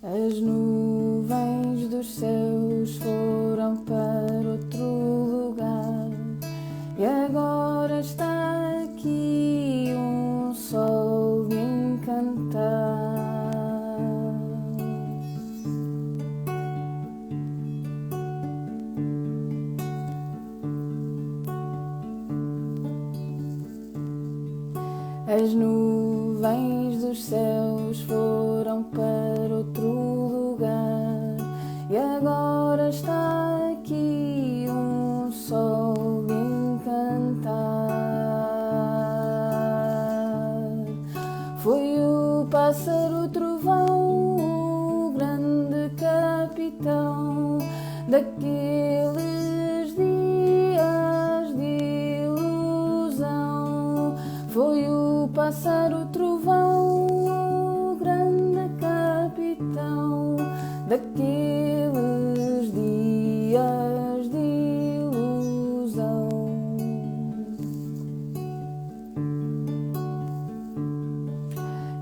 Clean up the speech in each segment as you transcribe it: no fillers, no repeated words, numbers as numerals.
As nuvens dos céus foram para outro lugar e agora está aqui um sol de encantar. As nuvens dos céus foram para outro lugar e agora está aqui um sol de encantar. Foi o pássaro trovão, o grande capitão daqueles dias de ilusão. Foi o pássaro trovão, o grande capitão daqueles dias de ilusão.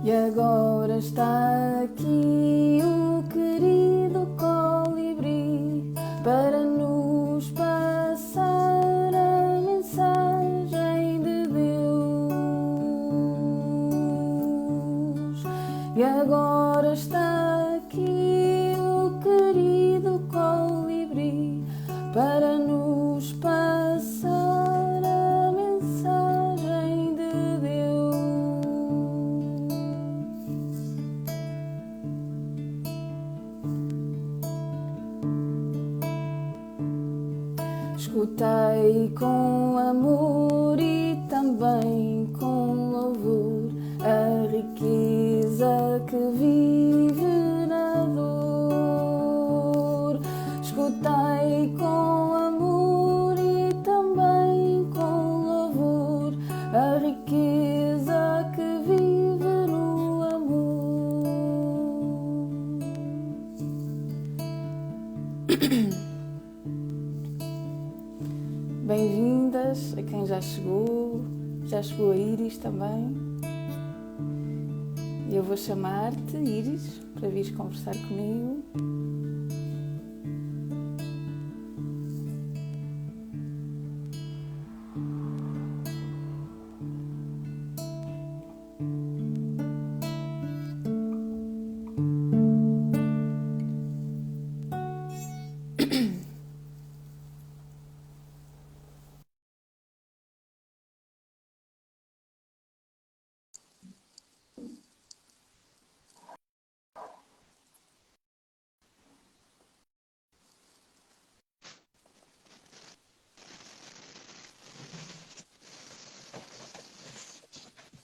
E agora está aqui o querido colibri para nos passar a mensagem de Deus. E agora está aqui o querido colibri para nos passar a mensagem de Deus. Escutai com amor e também com louvor a riqueza que vive na dor. Escutai com amor e também com louvor a riqueza que vive no amor. Bem-vindas a quem já chegou a Iris também. E eu vou chamar-te, Iris, para vires conversar comigo.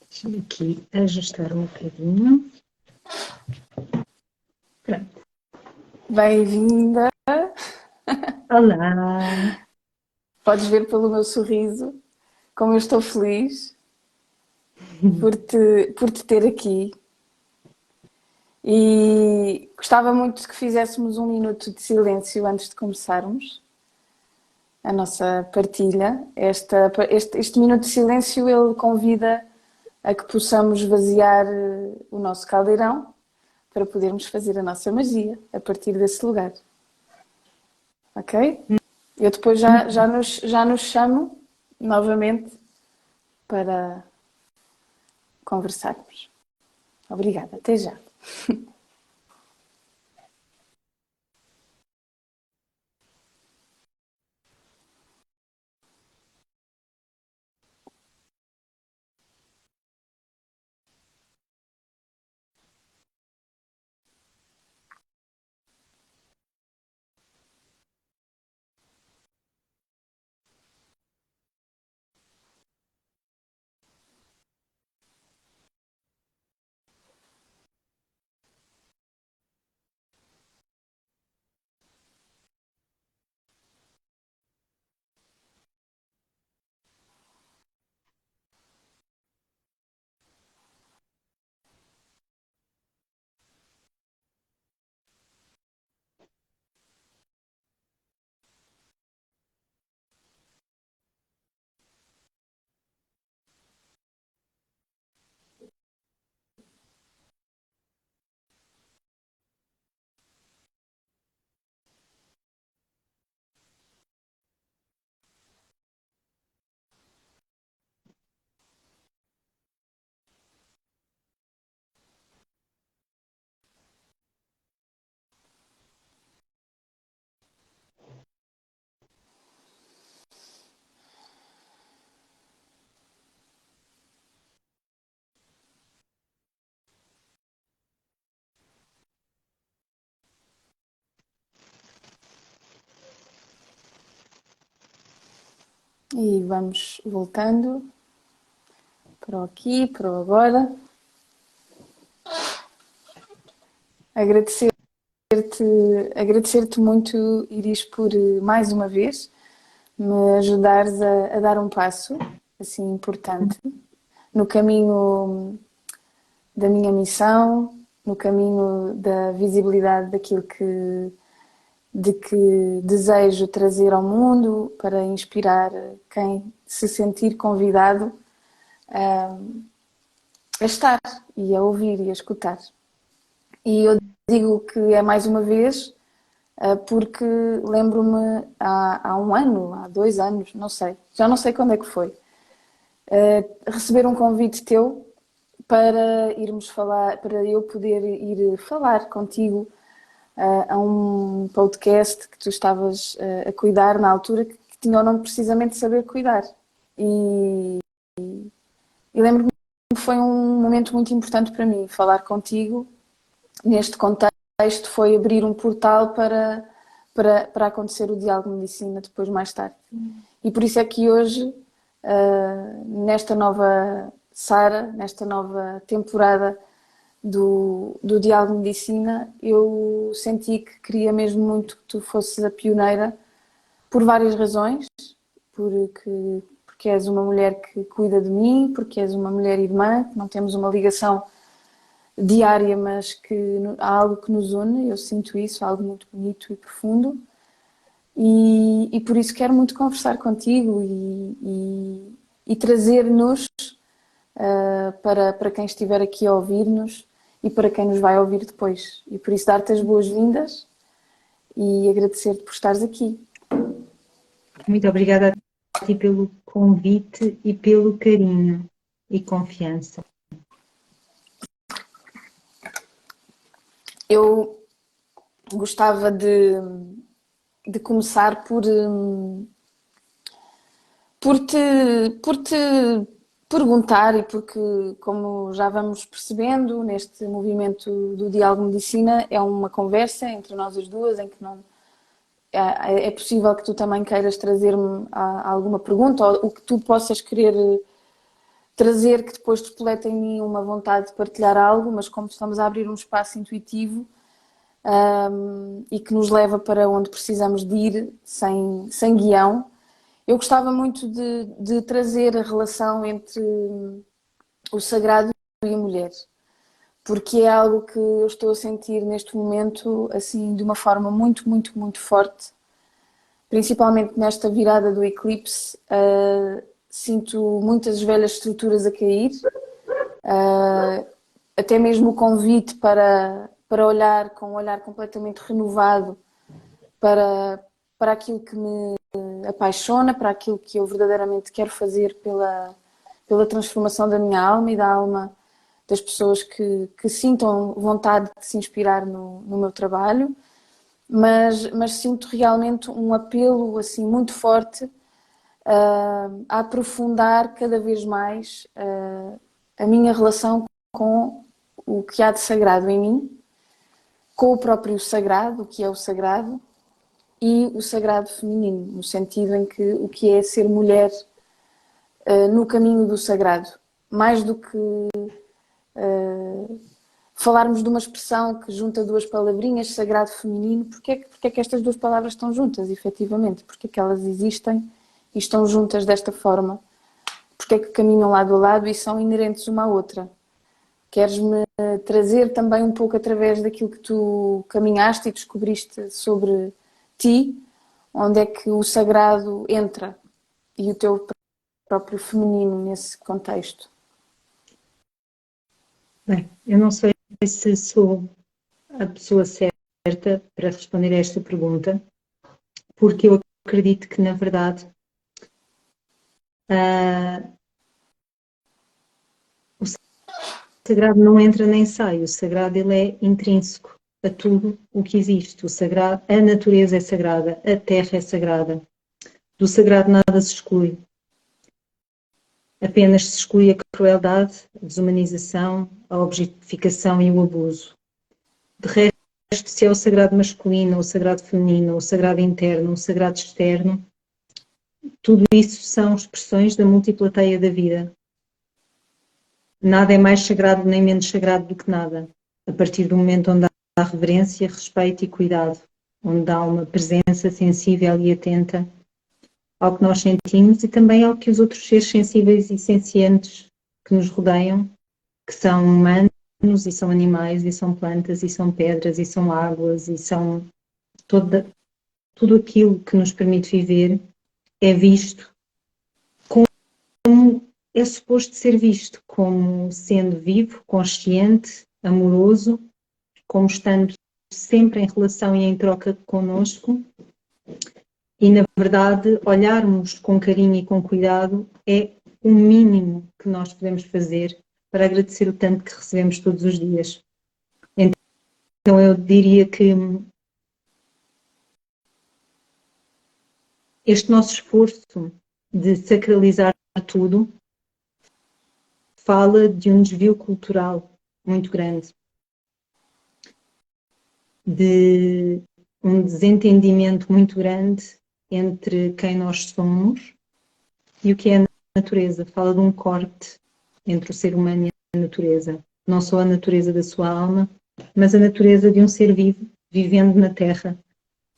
Deixa-me aqui ajustar um bocadinho. Pronto. Bem-vinda! Olá! Podes ver pelo meu sorriso como eu estou feliz por te ter aqui. E gostava muito que fizéssemos 1 minuto de silêncio antes de começarmos a nossa partilha. Este minuto de silêncio, ele convida a que possamos esvaziar o nosso caldeirão para podermos fazer a nossa magia a partir desse lugar. Ok? Eu depois já nos chamo novamente para conversarmos. Obrigada, até já. E vamos voltando para o aqui, para o agora. Agradecer-te muito, Iris, por mais uma vez me ajudares a dar um passo assim importante no caminho da minha missão, no caminho da visibilidade daquilo de que desejo trazer ao mundo para inspirar quem se sentir convidado a estar e a ouvir e a escutar. E eu digo que é mais uma vez porque lembro-me há um ano, há 2 anos, não sei, já não sei quando é que foi, receber um convite teu para irmos falar, para eu poder ir falar contigo a um podcast que tu estavas a cuidar na altura, que tinha o nome precisamente de Saber Cuidar. E lembro-me que foi um momento muito importante para mim, falar contigo neste contexto, foi abrir um portal para acontecer o diálogo de medicina depois, mais tarde. E por isso é que hoje, nesta nova Sara, nesta nova temporada do Diálogo de Medicina, eu senti que queria mesmo muito que tu fosses a pioneira por várias razões, porque és uma mulher que cuida de mim, porque és uma mulher irmã, que não temos uma ligação diária, mas que há algo que nos une, eu sinto isso, algo muito bonito e profundo, e por isso quero muito conversar contigo e trazer-nos para quem estiver aqui a ouvir-nos e para quem nos vai ouvir depois. E por isso dar-te as boas-vindas e agradecer-te por estares aqui. Muito obrigada a ti pelo convite e pelo carinho e confiança. Eu gostava de começar por te perguntar, e porque, como já vamos percebendo, neste movimento do Diálogo de Medicina é uma conversa entre nós as duas, em que não é possível que tu também queiras trazer-me alguma pergunta, ou o que tu possas querer trazer, que depois despoleta em mim uma vontade de partilhar algo, mas como estamos a abrir um espaço intuitivo e que nos leva para onde precisamos de ir, sem guião, eu gostava muito de trazer a relação entre o sagrado e a mulher, porque é algo que eu estou a sentir neste momento assim de uma forma muito, muito, muito forte, principalmente nesta virada do eclipse. Sinto muitas velhas estruturas a cair, até mesmo o convite para olhar com um olhar completamente renovado para aquilo que me apaixona, para aquilo que eu verdadeiramente quero fazer pela transformação da minha alma e da alma das pessoas que sintam vontade de se inspirar no meu trabalho, mas sinto realmente um apelo assim muito forte a aprofundar cada vez mais a minha relação com o que há de sagrado em mim, com o próprio sagrado, o que é o sagrado, e o sagrado feminino, no sentido em que o que é ser mulher no caminho do sagrado. Mais do que falarmos de uma expressão que junta duas palavrinhas, sagrado feminino, porque é que estas duas palavras estão juntas, efetivamente? Porque é que elas existem e estão juntas desta forma? Porque é que caminham lado a lado e são inerentes uma à outra? Queres-me trazer também um pouco através daquilo que tu caminhaste e descobriste sobre ti, onde é que o sagrado entra e o teu próprio feminino nesse contexto? Bem, eu não sei se sou a pessoa certa para responder a esta pergunta, porque eu acredito que, na verdade, o sagrado não entra nem sai, o sagrado ele é intrínseco a tudo o que existe. O sagrado, a natureza é sagrada, a terra é sagrada. Do sagrado nada se exclui. Apenas se exclui a crueldade, a desumanização, a objetificação e o abuso. De resto, se é o sagrado masculino, o sagrado feminino, o sagrado interno, o sagrado externo, tudo isso são expressões da multiplateia da vida. Nada é mais sagrado nem menos sagrado do que nada. A partir do momento onde há reverência, respeito e cuidado, onde há uma presença sensível e atenta ao que nós sentimos e também ao que os outros seres sensíveis e sencientes que nos rodeiam, que são humanos e são animais e são plantas e são pedras e são águas e são tudo aquilo que nos permite viver, é visto como é suposto ser visto, como sendo vivo, consciente, amoroso, como estando sempre em relação e em troca connosco. E, na verdade, olharmos com carinho e com cuidado é o mínimo que nós podemos fazer para agradecer o tanto que recebemos todos os dias. Então, eu diria que este nosso esforço de sacralizar tudo fala de um desvio cultural muito grande, de um desentendimento muito grande entre quem nós somos e o que é a natureza. Fala de um corte entre o ser humano e a natureza. Não só a natureza da sua alma, mas a natureza de um ser vivo, vivendo na Terra,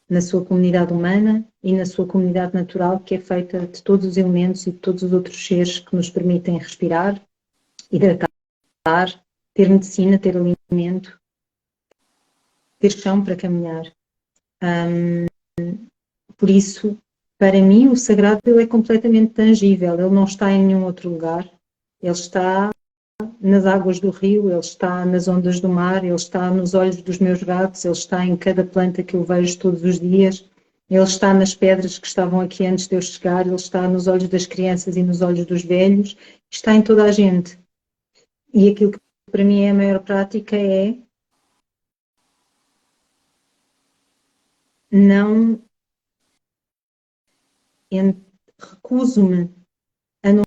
na sua comunidade humana e na sua comunidade natural, que é feita de todos os elementos e de todos os outros seres que nos permitem respirar, hidratar, ter medicina, ter alimento, ter chão para caminhar. Por isso, para mim, o sagrado ele é completamente tangível, ele não está em nenhum outro lugar, ele está nas águas do rio, ele está nas ondas do mar, ele está nos olhos dos meus gatos, ele está em cada planta que eu vejo todos os dias, ele está nas pedras que estavam aqui antes de eu chegar, ele está nos olhos das crianças e nos olhos dos velhos, está em toda a gente. E aquilo que para mim é a maior prática é não recuso-me a não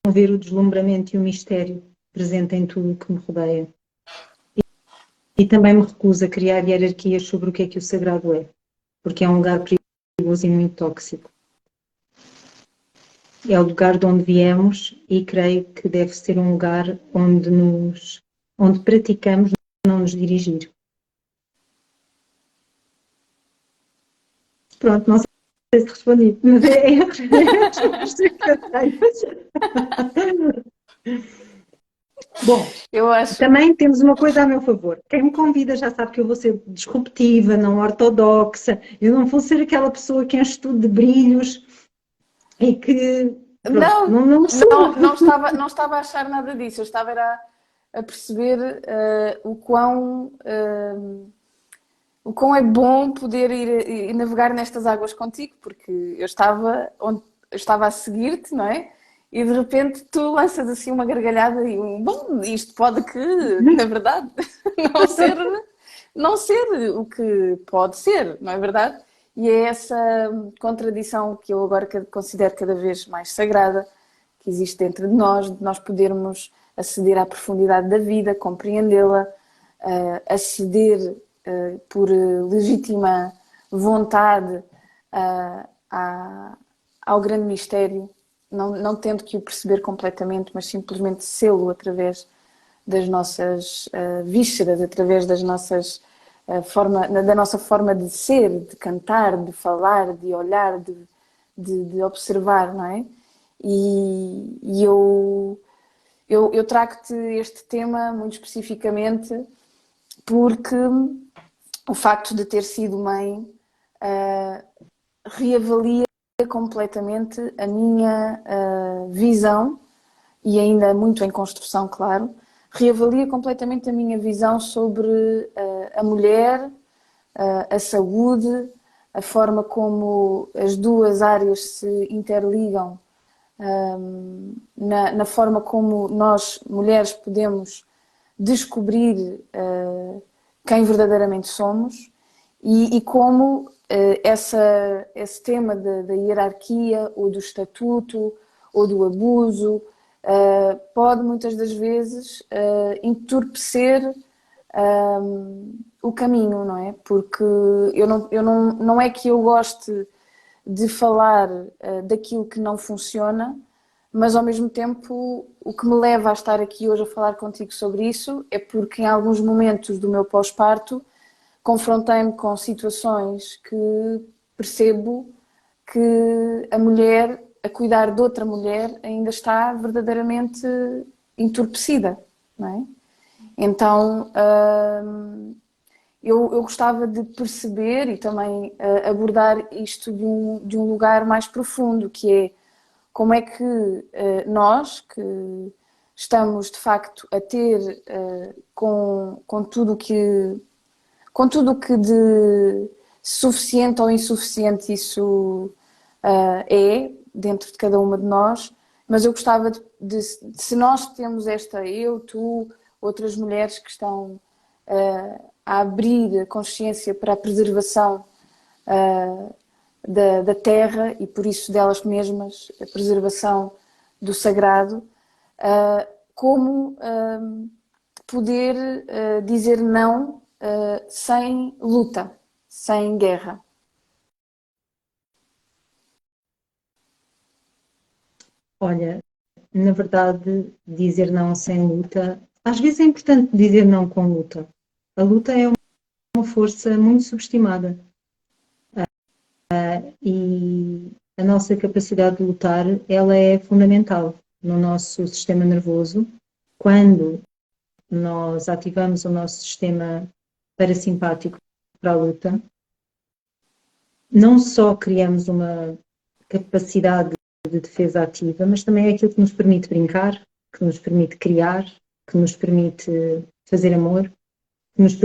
ver o deslumbramento e o mistério presente em tudo o que me rodeia. E também me recuso a criar hierarquias sobre o que o sagrado é, porque é um lugar perigoso e muito tóxico. É o lugar de onde viemos e creio que deve ser um lugar onde praticamos não nos dirigir. Pronto, não sei se respondi, mas é a resposta que eu tenho. Bom, Eu acho. também temos uma coisa a meu favor. Quem me convida já sabe que eu vou ser disruptiva, não ortodoxa, eu não vou ser aquela pessoa que enche tudo de brilhos e que. Pronto, Não, não sou. não estava a achar nada disso. Eu estava a perceber o quão é bom poder ir navegar nestas águas contigo, porque eu estava a seguir-te, não é? E de repente tu lanças assim uma gargalhada e bom, isto pode que, na verdade, não ser, não ser o que pode ser, não é verdade? E é essa contradição que eu agora considero cada vez mais sagrada, que existe dentro de nós podermos aceder à profundidade da vida, compreendê-la, aceder por legítima vontade ao grande mistério, não tendo que o perceber completamente, mas simplesmente sê-lo através das nossas vísceras, através das nossas da nossa forma de ser, de cantar, de falar, de olhar, de observar, não é? E eu trago-te este tema muito especificamente porque o facto de ter sido mãe reavalia completamente a minha visão, e ainda muito em construção, claro, reavalia completamente a minha visão sobre a mulher, a saúde, a forma como as duas áreas se interligam, na forma como nós, mulheres, podemos descobrir quem verdadeiramente somos e como esse tema da hierarquia ou do estatuto ou do abuso pode muitas das vezes entorpecer o caminho, não é? Porque não é que eu goste de falar daquilo que não funciona, mas ao mesmo tempo o que me leva a estar aqui hoje a falar contigo sobre isso é porque em alguns momentos do meu pós-parto confrontei-me com situações que percebo que a mulher, a cuidar de outra mulher, ainda está verdadeiramente entorpecida, não é? Então, eu gostava de perceber e também abordar isto de um lugar mais profundo, que é como é que nós, que estamos de facto a ter com tudo o que de suficiente ou insuficiente isso é dentro de cada uma de nós, mas eu gostava se nós temos eu, tu, outras mulheres que estão a abrir a consciência para a preservação da terra e por isso delas mesmas, a preservação do sagrado, como poder dizer não sem luta, sem guerra. Olha, na verdade, dizer não sem luta, às vezes é importante dizer não com luta. A luta é uma força muito subestimada. E a nossa capacidade de lutar, ela é fundamental no nosso sistema nervoso. Quando nós ativamos o nosso sistema parasimpático para a luta, não só criamos uma capacidade de defesa ativa, mas também é aquilo que nos permite brincar, que nos permite criar, que nos permite fazer amor, que nos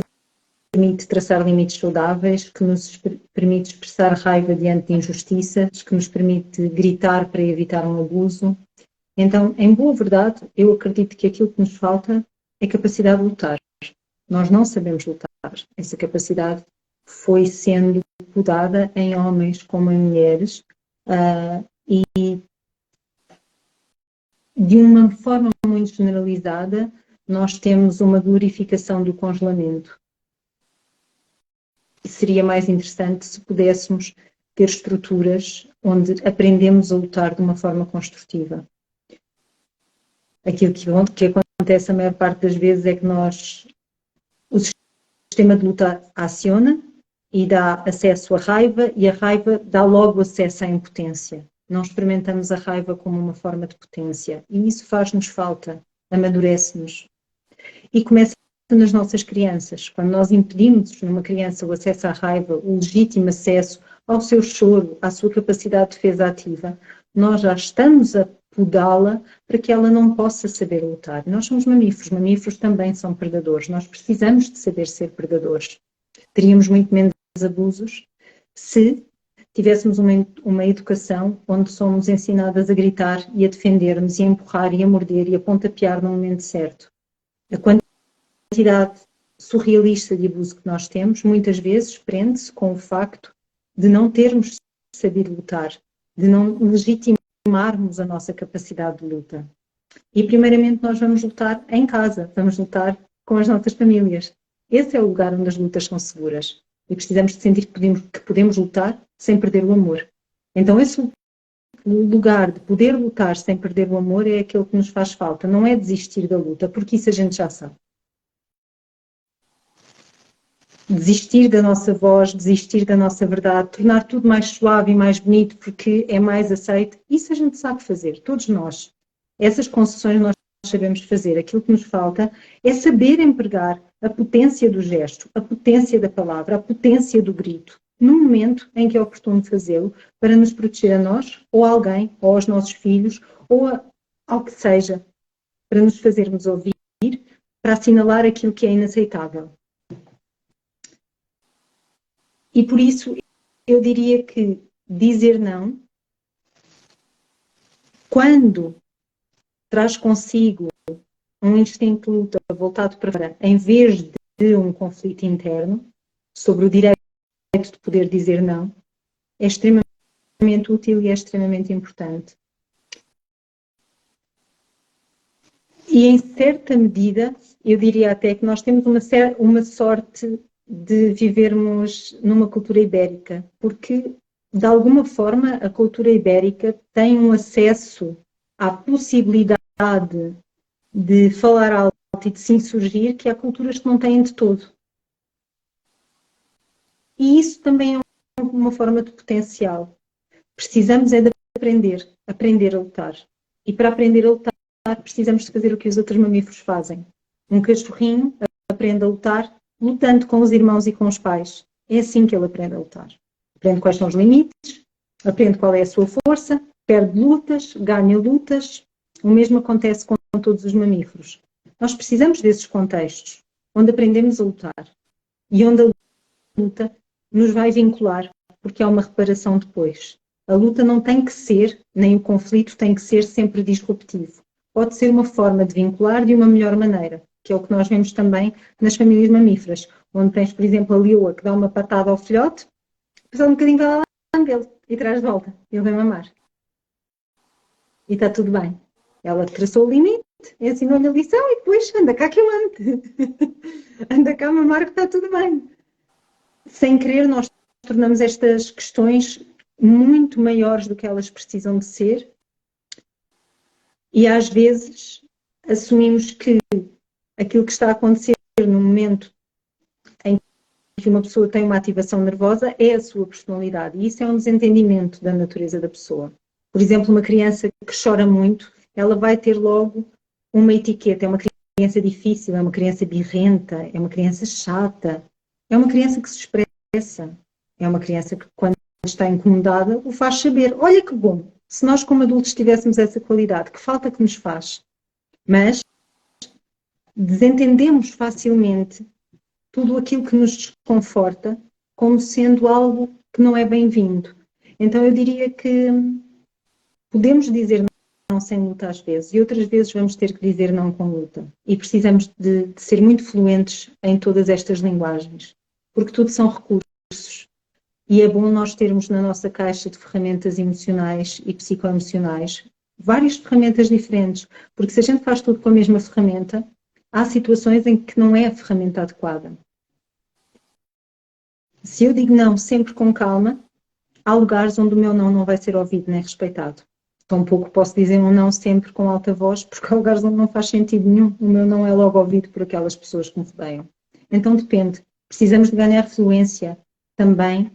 permite traçar limites saudáveis, que nos permite expressar raiva diante de injustiças, que nos permite gritar para evitar um abuso. Então, em boa verdade, eu acredito que aquilo que nos falta é capacidade de lutar. Nós não sabemos lutar. Essa capacidade foi sendo podada em homens como em mulheres e de uma forma muito generalizada nós temos uma glorificação do congelamento. Seria mais interessante se pudéssemos ter estruturas onde aprendemos a lutar de uma forma construtiva. Aquilo que acontece a maior parte das vezes é que o sistema de luta aciona e dá acesso à raiva e a raiva dá logo acesso à impotência. Não experimentamos a raiva como uma forma de potência e isso faz-nos falta, amadurece-nos. E começa nas nossas crianças. Quando nós impedimos numa criança o acesso à raiva, o legítimo acesso ao seu choro, à sua capacidade de defesa ativa, nós já estamos a podá-la para que ela não possa saber lutar. Nós somos mamíferos também são predadores, nós precisamos de saber ser predadores. Teríamos muito menos abusos se tivéssemos uma educação onde somos ensinadas a gritar e a defender-nos e a empurrar e a morder e a pontapear no momento certo. A quantidade surrealista de abuso que nós temos, muitas vezes, prende-se com o facto de não termos sabido lutar, de não legitimarmos a nossa capacidade de luta. E, primeiramente, nós vamos lutar em casa, vamos lutar com as nossas famílias. Esse é o lugar onde as lutas são seguras. E precisamos de sentir que podemos lutar sem perder o amor. Então, esse lugar de poder lutar sem perder o amor é aquele que nos faz falta. Não é desistir da luta, porque isso a gente já sabe. Desistir da nossa voz, desistir da nossa verdade, tornar tudo mais suave e mais bonito porque é mais aceito, isso a gente sabe fazer, todos nós. Essas concessões nós sabemos fazer. Aquilo que nos falta é saber empregar a potência do gesto, a potência da palavra, a potência do grito, no momento em que é oportuno fazê-lo, para nos proteger a nós, ou a alguém, ou aos nossos filhos, ou ao que seja, para nos fazermos ouvir, para assinalar aquilo que é inaceitável. E por isso eu diria que dizer não, quando traz consigo um instinto de luta voltado para fora, em vez de um conflito interno, sobre o direito de poder dizer não, é extremamente útil e é extremamente importante. E em certa medida, eu diria até que nós temos uma sorte de vivermos numa cultura ibérica, porque de alguma forma, a cultura ibérica tem um acesso à possibilidade de falar alto e de se insurgir que há culturas que não têm de todo. E isso também é uma forma de potencial. Precisamos é de aprender a lutar. E para aprender a lutar, precisamos de fazer o que os outros mamíferos fazem. Um cachorrinho aprende a lutar lutando com os irmãos e com os pais. É assim que ele aprende a lutar. Aprende quais são os limites, aprende qual é a sua força, perde lutas, ganha lutas. O mesmo acontece com todos os mamíferos. Nós precisamos desses contextos, onde aprendemos a lutar e onde a luta nos vai vincular, porque há uma reparação depois. A luta não tem que ser, nem o conflito tem que ser sempre disruptivo. Pode ser uma forma de vincular de uma melhor maneira, que é o que nós vemos também nas famílias mamíferas, onde tens, por exemplo, a leoa que dá uma patada ao filhote, depois um bocadinho vai lá dele e traz de volta. Ele vem mamar. E está tudo bem. Ela traçou o limite, ensinou-lhe a lição e depois anda cá que eu ando. Anda cá a mamar que está tudo bem. Sem querer, nós tornamos estas questões muito maiores do que elas precisam de ser e às vezes assumimos que aquilo que está a acontecer no momento em que uma pessoa tem uma ativação nervosa é a sua personalidade e isso é um desentendimento da natureza da pessoa. Por exemplo, uma criança que chora muito, ela vai ter logo uma etiqueta, é uma criança difícil, é uma criança birrenta, é uma criança chata, é uma criança que se expressa, é uma criança que quando está incomodada o faz saber. Olha que bom, se nós como adultos tivéssemos essa qualidade, que falta que nos faz. Mas desentendemos facilmente tudo aquilo que nos desconforta como sendo algo que não é bem-vindo. Então eu diria que podemos dizer não sem luta às vezes e outras vezes vamos ter que dizer não com luta. E precisamos de ser muito fluentes em todas estas linguagens, porque tudo são recursos. E é bom nós termos na nossa caixa de ferramentas emocionais e psicoemocionais várias ferramentas diferentes, porque se a gente faz tudo com a mesma ferramenta, há situações em que não é a ferramenta adequada. Se eu digo não sempre com calma, há lugares onde o meu não vai ser ouvido nem respeitado. Tampouco posso dizer um não sempre com alta voz, porque há lugares onde não faz sentido nenhum. O meu não é logo ouvido por aquelas pessoas que me rodeiam. Então depende. Precisamos de ganhar fluência também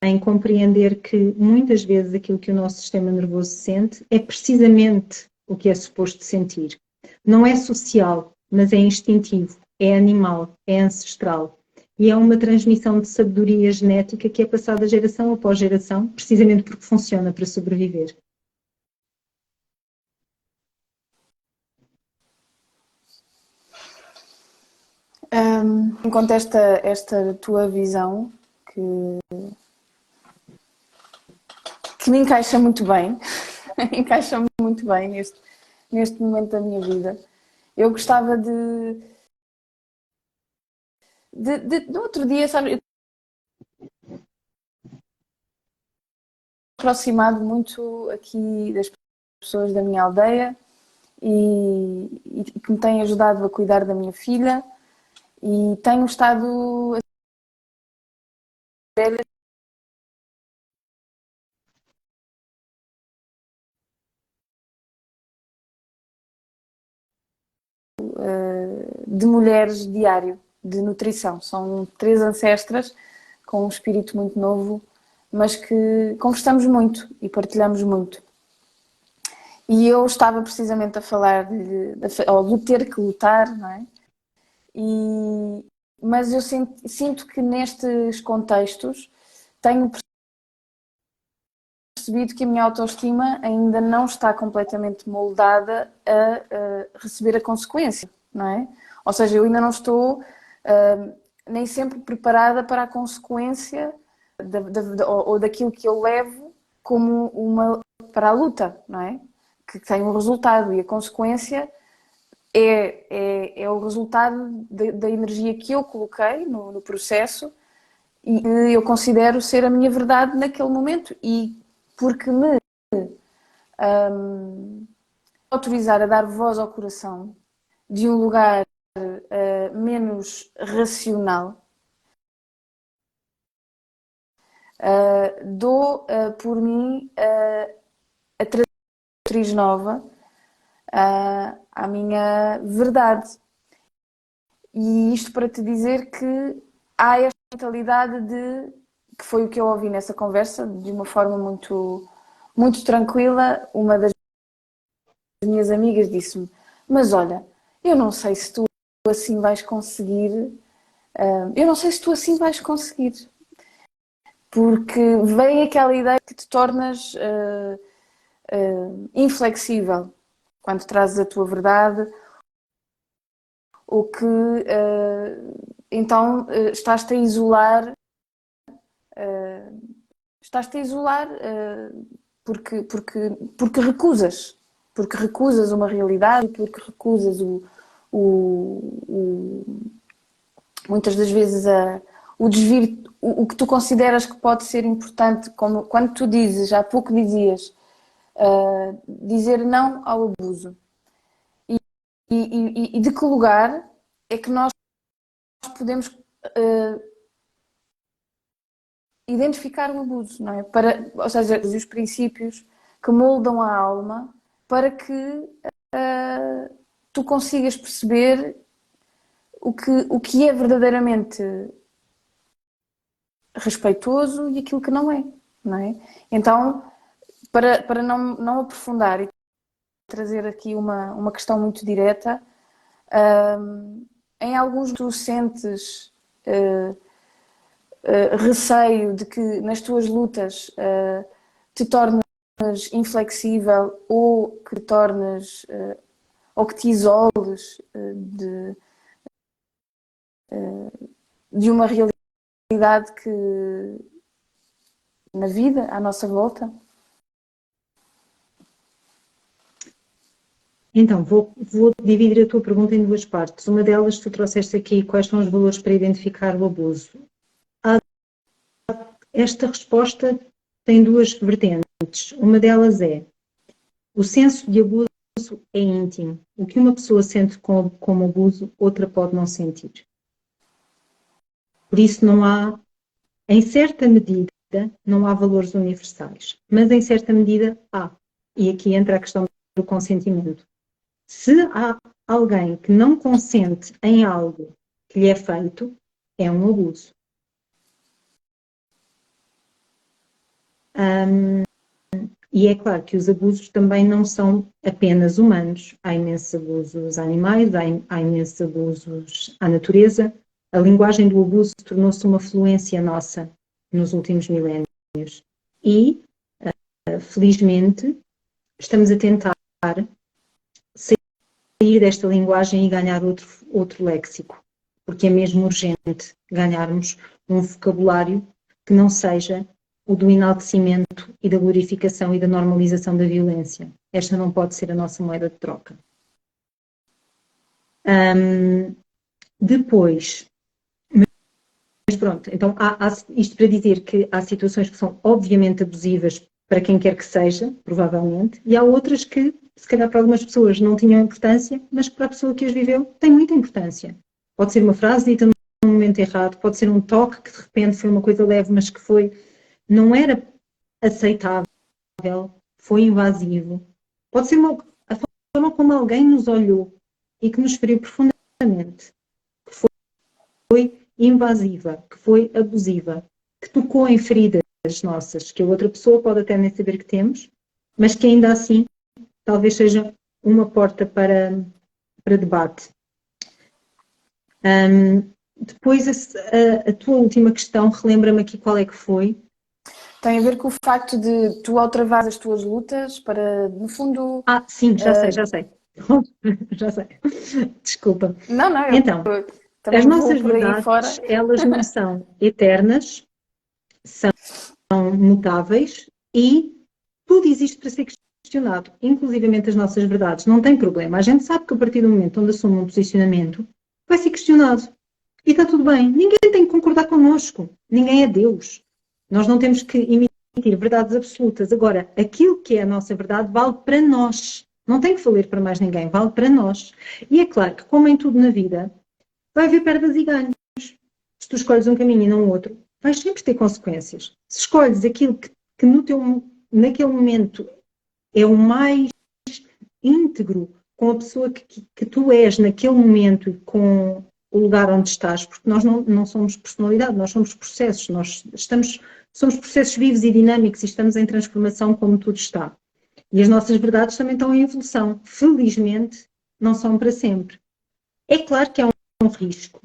em compreender que muitas vezes aquilo que o nosso sistema nervoso sente é precisamente o que é suposto sentir. Não é social, mas é instintivo, é animal, é ancestral. E é uma transmissão de sabedoria genética que é passada geração após geração, precisamente porque funciona para sobreviver. Enquanto esta tua visão, que me encaixa muito bem, encaixa muito bem neste momento da minha vida, eu gostava de outro dia, sabe, eu aproximado muito aqui das pessoas da minha aldeia e que me têm ajudado a cuidar da minha filha e tenho estado a ver de mulheres diário, de nutrição. São 3 ancestras com um espírito muito novo, mas que conversamos muito e partilhamos muito. E eu estava precisamente a falar do ter que lutar, não é? Mas eu sinto que nestes contextos tenho percebido que a minha autoestima ainda não está completamente moldada a receber a consequência, não é? Ou seja, eu ainda não estou nem sempre preparada para a consequência ou daquilo que eu levo como para a luta, não é? Que tem um resultado e a consequência é o resultado da energia que eu coloquei no processo e eu considero ser a minha verdade naquele momento e porque me autorizar a dar voz ao coração de um lugar menos racional, Dou por mim a atriz nova à minha verdade. E isto para te dizer que há esta mentalidade que foi o que eu ouvi nessa conversa, de uma forma muito, muito tranquila. Uma das minhas amigas disse-me: mas olha, eu não sei se tu assim vais conseguir, eu não sei se tu assim vais conseguir, porque vem aquela ideia que te tornas inflexível quando trazes a tua verdade, ou que então estás-te a isolar, porque recusas uma realidade, porque recusas muitas das vezes o desvio, o que tu consideras que pode ser importante, como quando tu dizes, há pouco dizias, dizer não ao abuso. E de que lugar é que nós podemos identificar o abuso, não é? Ou seja, os princípios que moldam a alma para que tu consigas perceber o que é verdadeiramente respeitoso e aquilo que não é, não é? Então, para não aprofundar e trazer aqui uma questão muito direta, em alguns tu sentes receio de que nas tuas lutas te tornes inflexível ou que te tornes ou que te isoles de uma realidade que na vida à nossa volta. Então, vou dividir a tua pergunta em duas partes. Uma delas, tu trouxeste aqui quais são os valores para identificar o abuso. Esta resposta tem duas vertentes. Uma delas é: o senso de abuso é íntimo. O que uma pessoa sente como abuso, outra pode não sentir. Por isso não há, em certa medida, não há valores universais. Mas em certa medida há. E aqui entra a questão do consentimento. Se há alguém que não consente em algo que lhe é feito, é um abuso. E é claro que os abusos também não são apenas humanos. Há imensos abusos a animais, há imensos abusos à natureza. A linguagem do abuso tornou-se uma fluência nossa nos últimos milénios. E, felizmente, estamos a tentar sair desta linguagem e ganhar outro léxico. Porque é mesmo urgente ganharmos um vocabulário que não seja o do enaltecimento e da glorificação e da normalização da violência. Esta não pode ser a nossa moeda de troca. Depois, mas pronto, então há isto para dizer que há situações que são obviamente abusivas para quem quer que seja, provavelmente, e há outras que, se calhar para algumas pessoas não tinham importância, mas que para a pessoa que as viveu tem muita importância. Pode ser uma frase dita num momento errado, pode ser um toque que de repente foi uma coisa leve, mas que não era aceitável, foi invasivo. Pode ser a forma como alguém nos olhou e que nos feriu profundamente, que foi invasiva, que foi abusiva, que tocou em feridas nossas, que a outra pessoa pode até nem saber que temos, mas que ainda assim talvez seja uma porta para debate. Depois a tua última questão, relembra-me aqui qual é que foi. Tem a ver com o facto de tu, ao travar as tuas lutas, para, no fundo... Sim, já sei. Já sei. Desculpa. Não, eu então, também as vou nossas por aí verdades, fora. elas não são eternas, são mutáveis e tudo existe para ser questionado, inclusivamente as nossas verdades. Não tem problema. A gente sabe que a partir do momento onde assume um posicionamento, vai ser questionado. E está tudo bem. Ninguém tem que concordar connosco. Ninguém é Deus. Nós não temos que emitir verdades absolutas. Agora, aquilo que é a nossa verdade vale para nós. Não tem que valer para mais ninguém, vale para nós. E é claro que, como em tudo na vida, vai haver perdas e ganhos. Se tu escolhes um caminho e não outro, vais sempre ter consequências. Se escolhes aquilo que naquele momento é o mais íntegro com a pessoa que tu és naquele momento e com o lugar onde estás, porque nós não somos personalidade, nós somos processos, somos processos vivos e dinâmicos e estamos em transformação como tudo está. E as nossas verdades também estão em evolução. Felizmente, não são para sempre. É claro que há um risco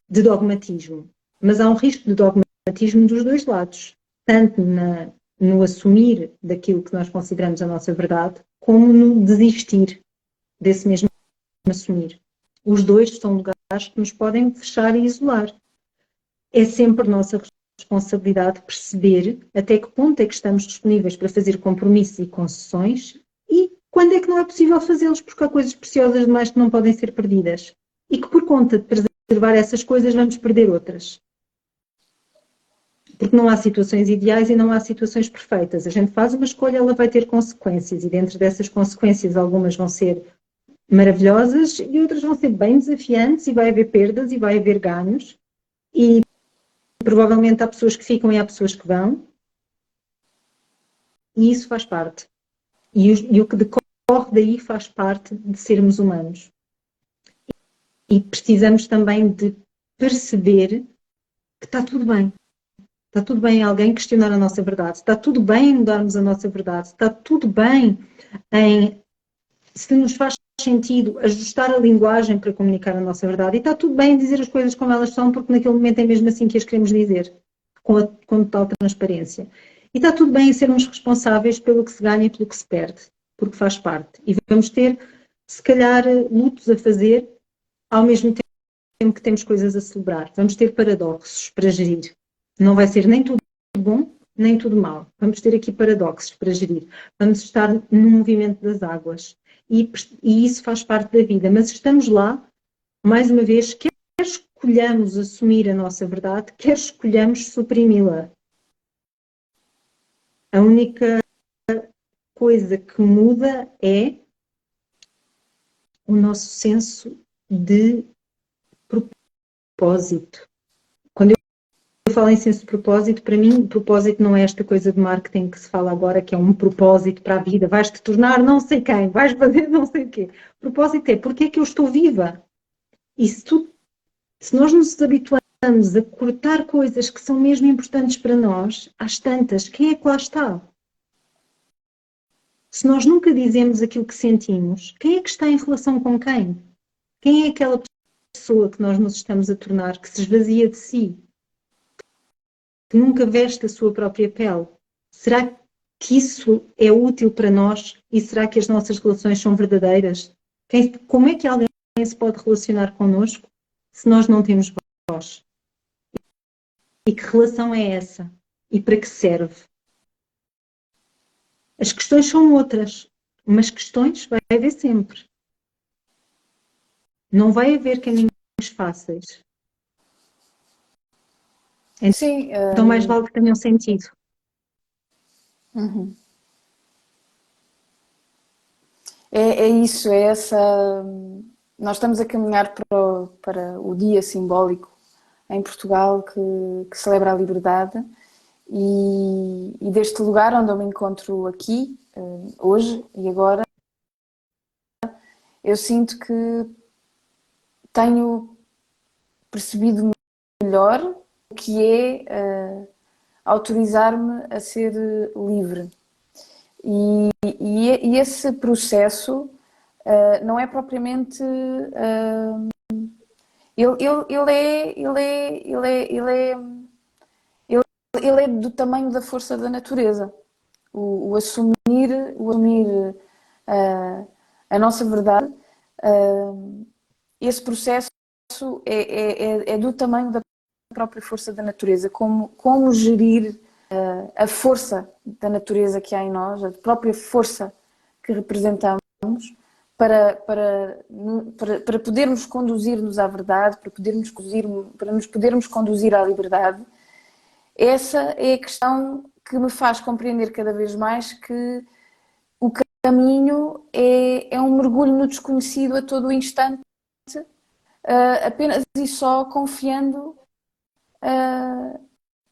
de dogmatismo, mas há um risco de dogmatismo dos dois lados, tanto no assumir daquilo que nós consideramos a nossa verdade, como no desistir desse mesmo assumir. Os dois são lugares que nos podem fechar e isolar. É sempre nossa responsabilidade perceber até que ponto é que estamos disponíveis para fazer compromissos e concessões e quando é que não é possível fazê-los, porque há coisas preciosas demais que não podem ser perdidas e que por conta de preservar essas coisas vamos perder outras. Porque não há situações ideais e não há situações perfeitas. A gente faz uma escolha, ela vai ter consequências e dentro dessas consequências algumas vão ser maravilhosas e outras vão ser bem desafiantes e vai haver perdas e vai haver ganhos e provavelmente há pessoas que ficam e há pessoas que vão e isso faz parte. E o que decorre daí faz parte de sermos humanos. E precisamos também de perceber que está tudo bem. Está tudo bem alguém questionar a nossa verdade. Está tudo bem mudarmos a nossa verdade. Está tudo bem em, se nos faz sentido, ajustar a linguagem para comunicar a nossa verdade. E está tudo bem dizer as coisas como elas são, porque naquele momento é mesmo assim que as queremos dizer, com total transparência. E está tudo bem em sermos responsáveis pelo que se ganha e pelo que se perde, porque faz parte. E vamos ter, se calhar, lutos a fazer, ao mesmo tempo que temos coisas a celebrar. Vamos ter paradoxos para gerir. Não vai ser nem tudo bom, nem tudo mau. Vamos ter aqui paradoxos para gerir. Vamos estar no movimento das águas. E isso faz parte da vida. Mas estamos lá, mais uma vez, quer escolhamos assumir a nossa verdade, quer escolhamos suprimi-la. A única coisa que muda é o nosso senso de propósito. Quando eu falo em senso de propósito, para mim, propósito não é esta coisa de marketing que se fala agora, que é um propósito para a vida. Vais-te tornar não sei quem, vais fazer não sei o quê. Propósito é porque é que eu estou viva. E se nós nos habituamos a cortar coisas que são mesmo importantes para nós, às tantas, quem é que lá está? Se nós nunca dizemos aquilo que sentimos, quem é que está em relação com quem? Quem é aquela pessoa que nós nos estamos a tornar, que se esvazia de si, que nunca veste a sua própria pele? Será que isso é útil para nós? E será que as nossas relações são verdadeiras? Como é que alguém se pode relacionar connosco se nós não temos voz? E que relação é essa? E para que serve? As questões são outras, mas questões vai haver sempre. Não vai haver caminhos fáceis. Sim. Então mais vale que tenham sentido. Uhum. É isso, é essa. Nós estamos a caminhar para o dia simbólico em Portugal que celebra a liberdade e deste lugar onde eu me encontro aqui, hoje e agora, eu sinto que tenho percebido melhor o que é autorizar-me a ser livre. E esse processo não é propriamente. Ele é do tamanho da força da natureza. O assumir a nossa verdade, esse processo é do tamanho da própria força da natureza. Como gerir a força da natureza que há em nós, a própria força que representamos, para podermos conduzir-nos à verdade, para nos podermos conduzir à liberdade. Essa é a questão que me faz compreender cada vez mais que o caminho é um mergulho no desconhecido a todo o instante, apenas e só confiando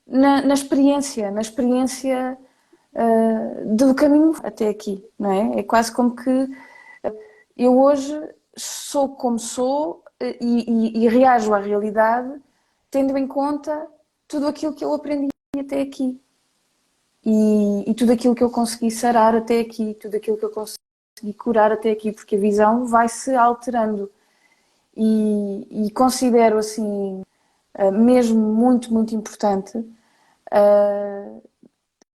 na experiência do caminho até aqui, não é? É quase como que eu hoje sou como sou e reajo à realidade tendo em conta tudo aquilo que eu aprendi até aqui e tudo aquilo que eu consegui sarar até aqui, tudo aquilo que eu consegui curar até aqui, porque a visão vai se alterando e considero assim mesmo muito, muito importante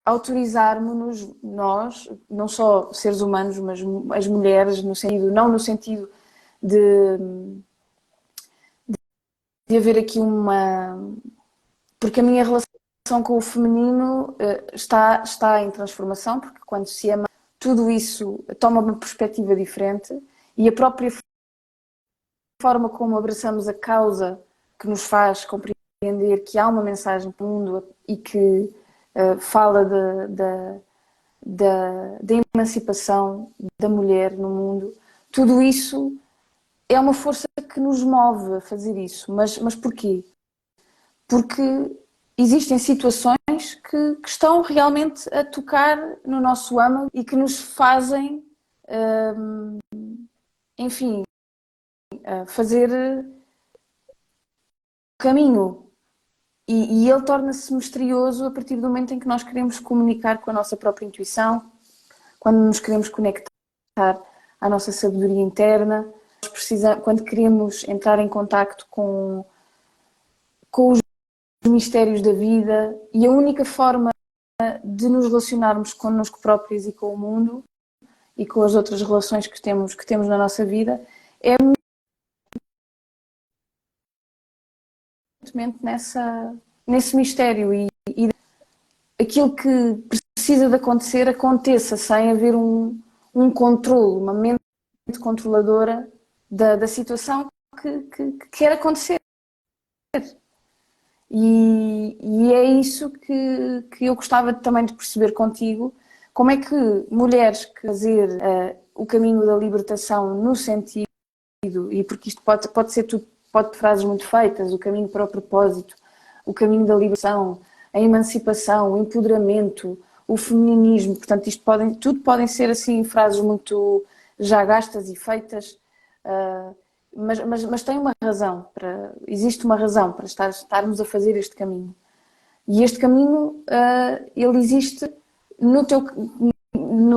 autorizarmos-nos, nós, não só seres humanos, mas as mulheres, no sentido, não no sentido de haver aqui uma... Porque a minha relação com o feminino está em transformação, porque quando se ama, tudo isso toma uma perspectiva diferente e a própria forma como abraçamos a causa que nos faz compreender que há uma mensagem para o mundo e que fala da emancipação da mulher no mundo, tudo isso é uma força que nos move a fazer isso. Mas porquê? Porque existem situações que estão realmente a tocar no nosso âmago e que nos fazem, enfim, fazer caminho. E ele torna-se misterioso a partir do momento em que nós queremos comunicar com a nossa própria intuição, quando nos queremos conectar à nossa sabedoria interna, quando queremos entrar em contacto com os mistérios da vida. E a única forma de nos relacionarmos connosco próprios e com o mundo e com as outras relações que temos na nossa vida é nesse mistério e aquilo que precisa de acontecer aconteça sem haver um controle, uma mente controladora da situação que quer acontecer. E é isso que eu gostava também de perceber contigo, como é que mulheres que fazer o caminho da libertação no sentido, e porque isto pode ser tudo, pode ter frases muito feitas, o caminho para o propósito, o caminho da libertação, a emancipação, o empoderamento, o feminismo, portanto isto tudo podem ser assim frases muito já gastas e feitas, mas tem uma razão, existe uma razão para estarmos a fazer este caminho. E este caminho, ele existe no teu...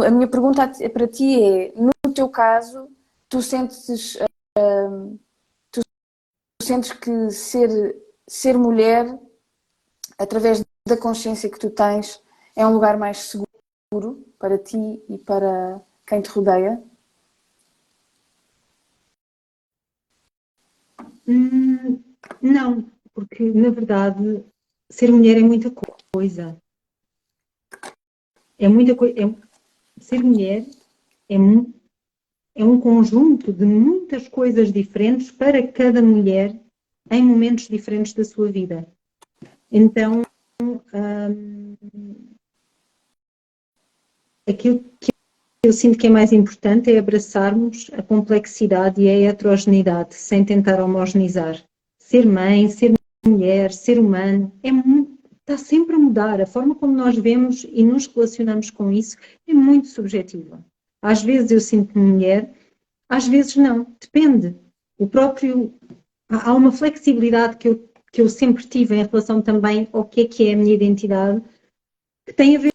A minha pergunta para ti é, no teu caso, tu sentes que ser mulher, através da consciência que tu tens, é um lugar mais seguro para ti e para quem te rodeia? Não, porque na verdade ser mulher é muita coisa. É muita coisa. Ser mulher é um conjunto de muitas coisas diferentes para cada mulher em momentos diferentes da sua vida. Então, aquilo que eu sinto que é mais importante é abraçarmos a complexidade e a heterogeneidade, sem tentar homogeneizar. Ser mãe, ser mulher, ser humano, está sempre a mudar. A forma como nós vemos e nos relacionamos com isso é muito subjetiva. Às vezes eu sinto-me mulher, às vezes não. Depende. Há uma flexibilidade que eu sempre tive em relação também ao que é a minha identidade, que tem a ver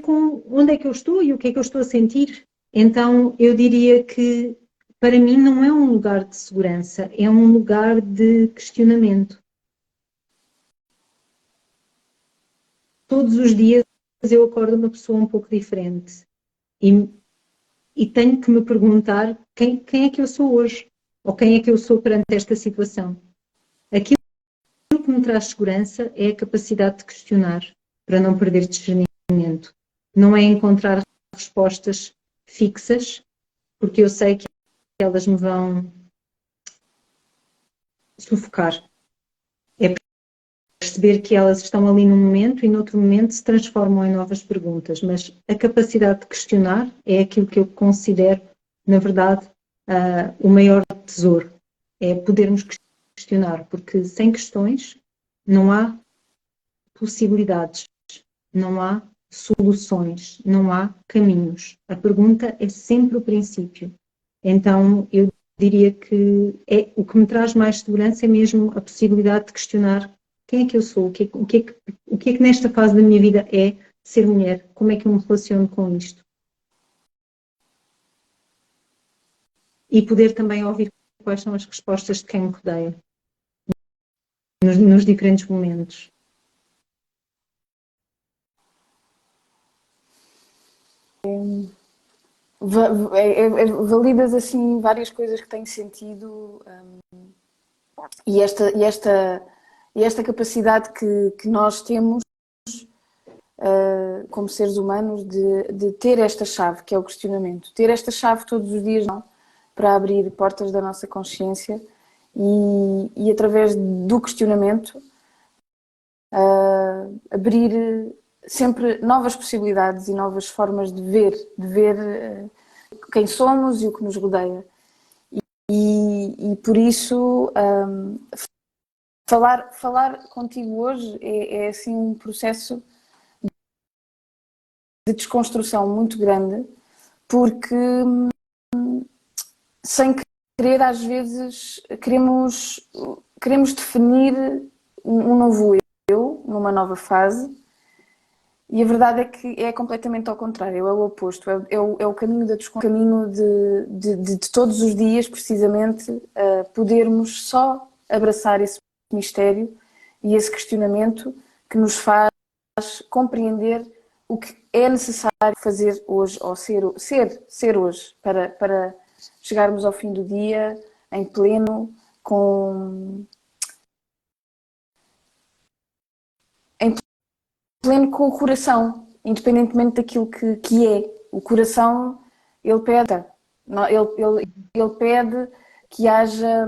com onde é que eu estou e o que é que eu estou a sentir. Então, eu diria que, para mim, não é um lugar de segurança, é um lugar de questionamento. Todos os dias eu acordo uma pessoa um pouco diferente e tenho que me perguntar quem é que eu sou hoje, ou quem é que eu sou perante esta situação. Aquilo que me traz segurança é a capacidade de questionar, para não perder discernimento. Não é encontrar respostas fixas, porque eu sei que elas me vão sufocar. É perceber que elas estão ali num momento e noutro momento se transformam em novas perguntas, mas a capacidade de questionar é aquilo que eu considero, na verdade, o maior tesouro. É podermos questionar, porque sem questões Não há possibilidades, não há soluções, não há caminhos. A pergunta é sempre o princípio. Então, eu diria que o que me traz mais segurança é mesmo a possibilidade de questionar quem é que eu sou, o que é que nesta fase da minha vida é ser mulher, como é que eu me relaciono com isto. E poder também ouvir quais são as respostas de quem me rodeia, nos diferentes momentos. Validas assim várias coisas que têm sentido, e esta capacidade que nós temos como seres humanos de ter esta chave, que é o questionamento. Ter esta chave todos os dias para abrir portas da nossa consciência e através do questionamento abrir sempre novas possibilidades e novas formas de ver quem somos e o que nos rodeia. E por isso falar contigo hoje é assim um processo de desconstrução muito grande, porque sem querer às vezes queremos definir um novo eu, numa nova fase, e a verdade é que é completamente ao contrário, é o oposto, é o caminho da desconstrução, o caminho de todos os dias, precisamente, podermos só abraçar esse mistério e esse questionamento que nos faz compreender o que é necessário fazer hoje, ou ser hoje, para chegarmos ao fim do dia em pleno, em pleno com o coração, independentemente daquilo que é. O coração, ele pede, ele pede que haja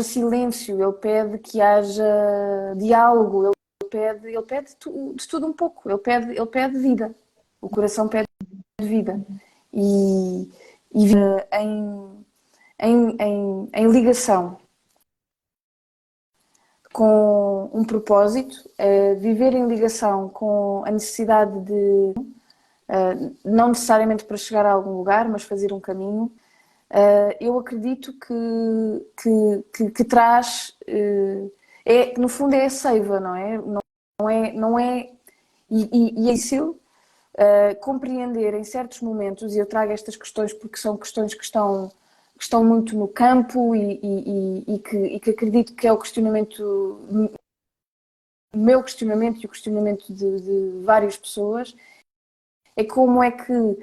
silêncio, ele pede que haja diálogo, ele pede de tudo um pouco, ele pede vida. O coração pede vida. E vida em ligação com um propósito, viver em ligação com a necessidade de, não necessariamente para chegar a algum lugar, mas fazer um caminho, eu acredito que traz, no fundo é a seiva, não é? Não é e é isso, compreender em certos momentos, e eu trago estas questões porque são questões que estão muito no campo e que acredito que é o meu questionamento e o questionamento de várias pessoas, é como é que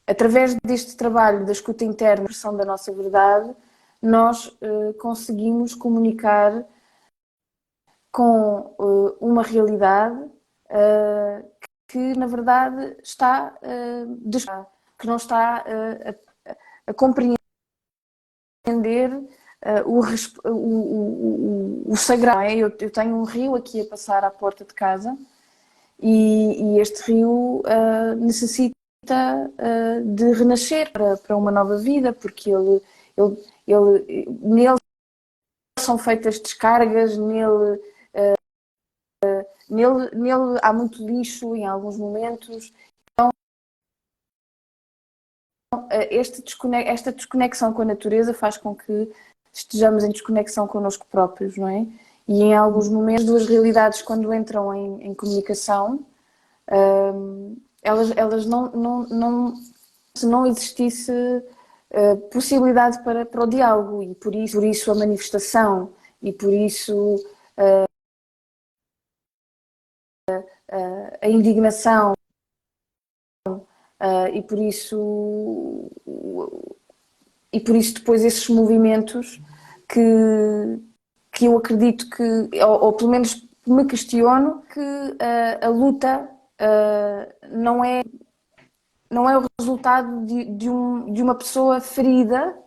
através deste trabalho da escuta interna, expressão da nossa verdade, nós conseguimos comunicar com uma realidade que na verdade está que não está a compreender o sagrado. Eu tenho um rio aqui a passar à porta de casa e este rio necessita de renascer para uma nova vida, porque nele são feitas descargas, nele há muito lixo em alguns momentos. Então, esta desconexão com a natureza faz com que estejamos em desconexão connosco próprios, não é? E em alguns momentos, duas realidades, quando entram em comunicação, elas não se não existisse possibilidade para o diálogo, e por isso a manifestação, e por isso a indignação, e por isso depois esses movimentos que eu acredito ou pelo menos me questiono, que a luta não é o resultado de uma pessoa ferida,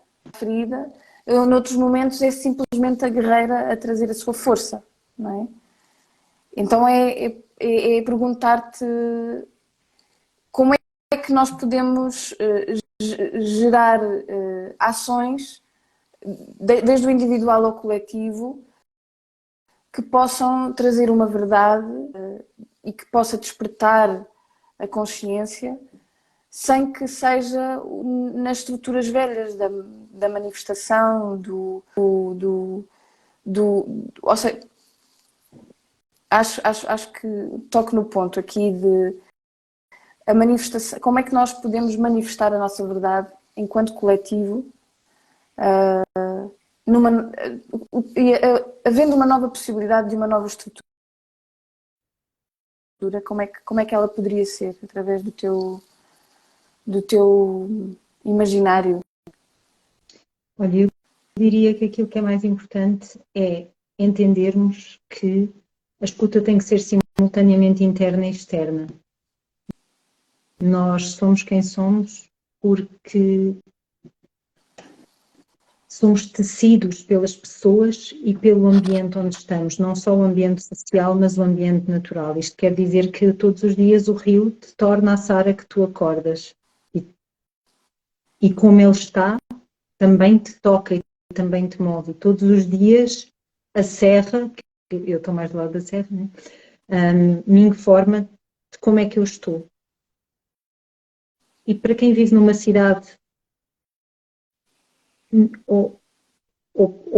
noutros momentos é simplesmente a guerreira a trazer a sua força, não é? Então é perguntar-te como é que nós podemos gerar ações desde o individual ao coletivo, que possam trazer uma verdade e que possa despertar a consciência, sem que seja nas estruturas velhas da manifestação, ou seja, acho que toco no ponto aqui de a manifestação, como é que nós podemos manifestar a nossa verdade enquanto coletivo, havendo uma nova possibilidade de uma nova estrutura, como é que ela poderia ser, através do teu imaginário? Olha, eu diria que aquilo que é mais importante é entendermos que a escuta tem que ser simultaneamente interna e externa. Nós somos quem somos porque somos tecidos pelas pessoas e pelo ambiente onde estamos, não só o ambiente social, mas o ambiente natural. Isto quer dizer que todos os dias o rio te torna a Sara que tu acordas. E como ele está, também te toca e também te move. E todos os dias a serra, eu estou mais do lado da serra, né? Me informa de como é que eu estou. E para quem vive numa cidade ou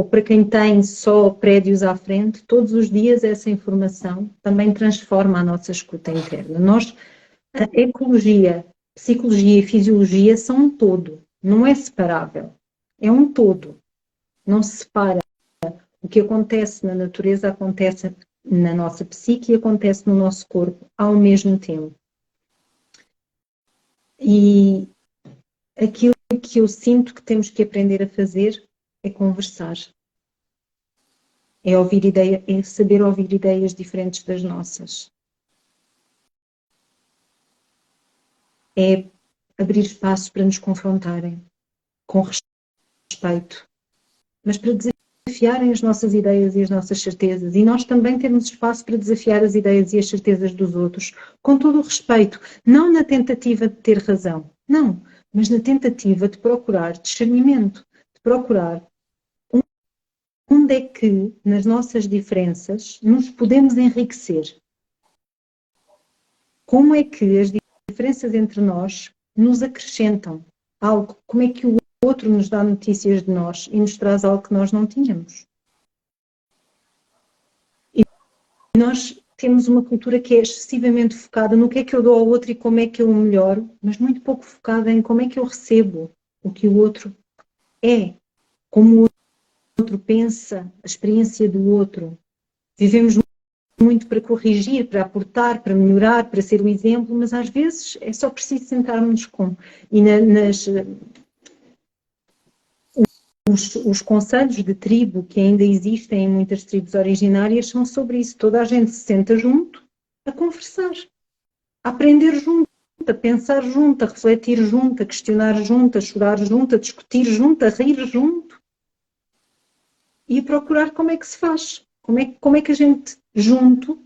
para quem tem só prédios à frente, todos os dias essa informação também transforma a nossa escuta interna. A ecologia, psicologia e fisiologia são um todo, não é separável, é um todo, não se separa. O que acontece na natureza acontece na nossa psique e acontece no nosso corpo ao mesmo tempo. E aquilo que eu sinto que temos que aprender a fazer é conversar. É saber ouvir ideias diferentes das nossas. É abrir espaço para nos confrontarem, com respeito, mas para desafiarem as nossas ideias e as nossas certezas. E nós também temos espaço para desafiar as ideias e as certezas dos outros, com todo o respeito, não na tentativa de ter razão, não, mas na tentativa de procurar discernimento, de procurar onde é que, nas nossas diferenças, nos podemos enriquecer. Como é que as diferenças entre nós nos acrescentam algo? Como é que o outro nos dá notícias de nós e nos traz algo que nós não tínhamos? E nós temos uma cultura que é excessivamente focada no que é que eu dou ao outro e como é que eu o melhoro, mas muito pouco focada em como é que eu recebo o que o outro é, como o outro pensa, a experiência do outro. Vivemos muito para corrigir, para aportar, para melhorar, para ser o exemplo, mas às vezes é só preciso sentarmos com. E os conselhos de tribo que ainda existem em muitas tribos originárias são sobre isso. Toda a gente se senta junto a conversar, a aprender junto, a pensar junto, a refletir junto, a questionar junto, a chorar junto, a discutir junto, a rir junto. E a procurar como é que se faz. Como é que a gente, junto,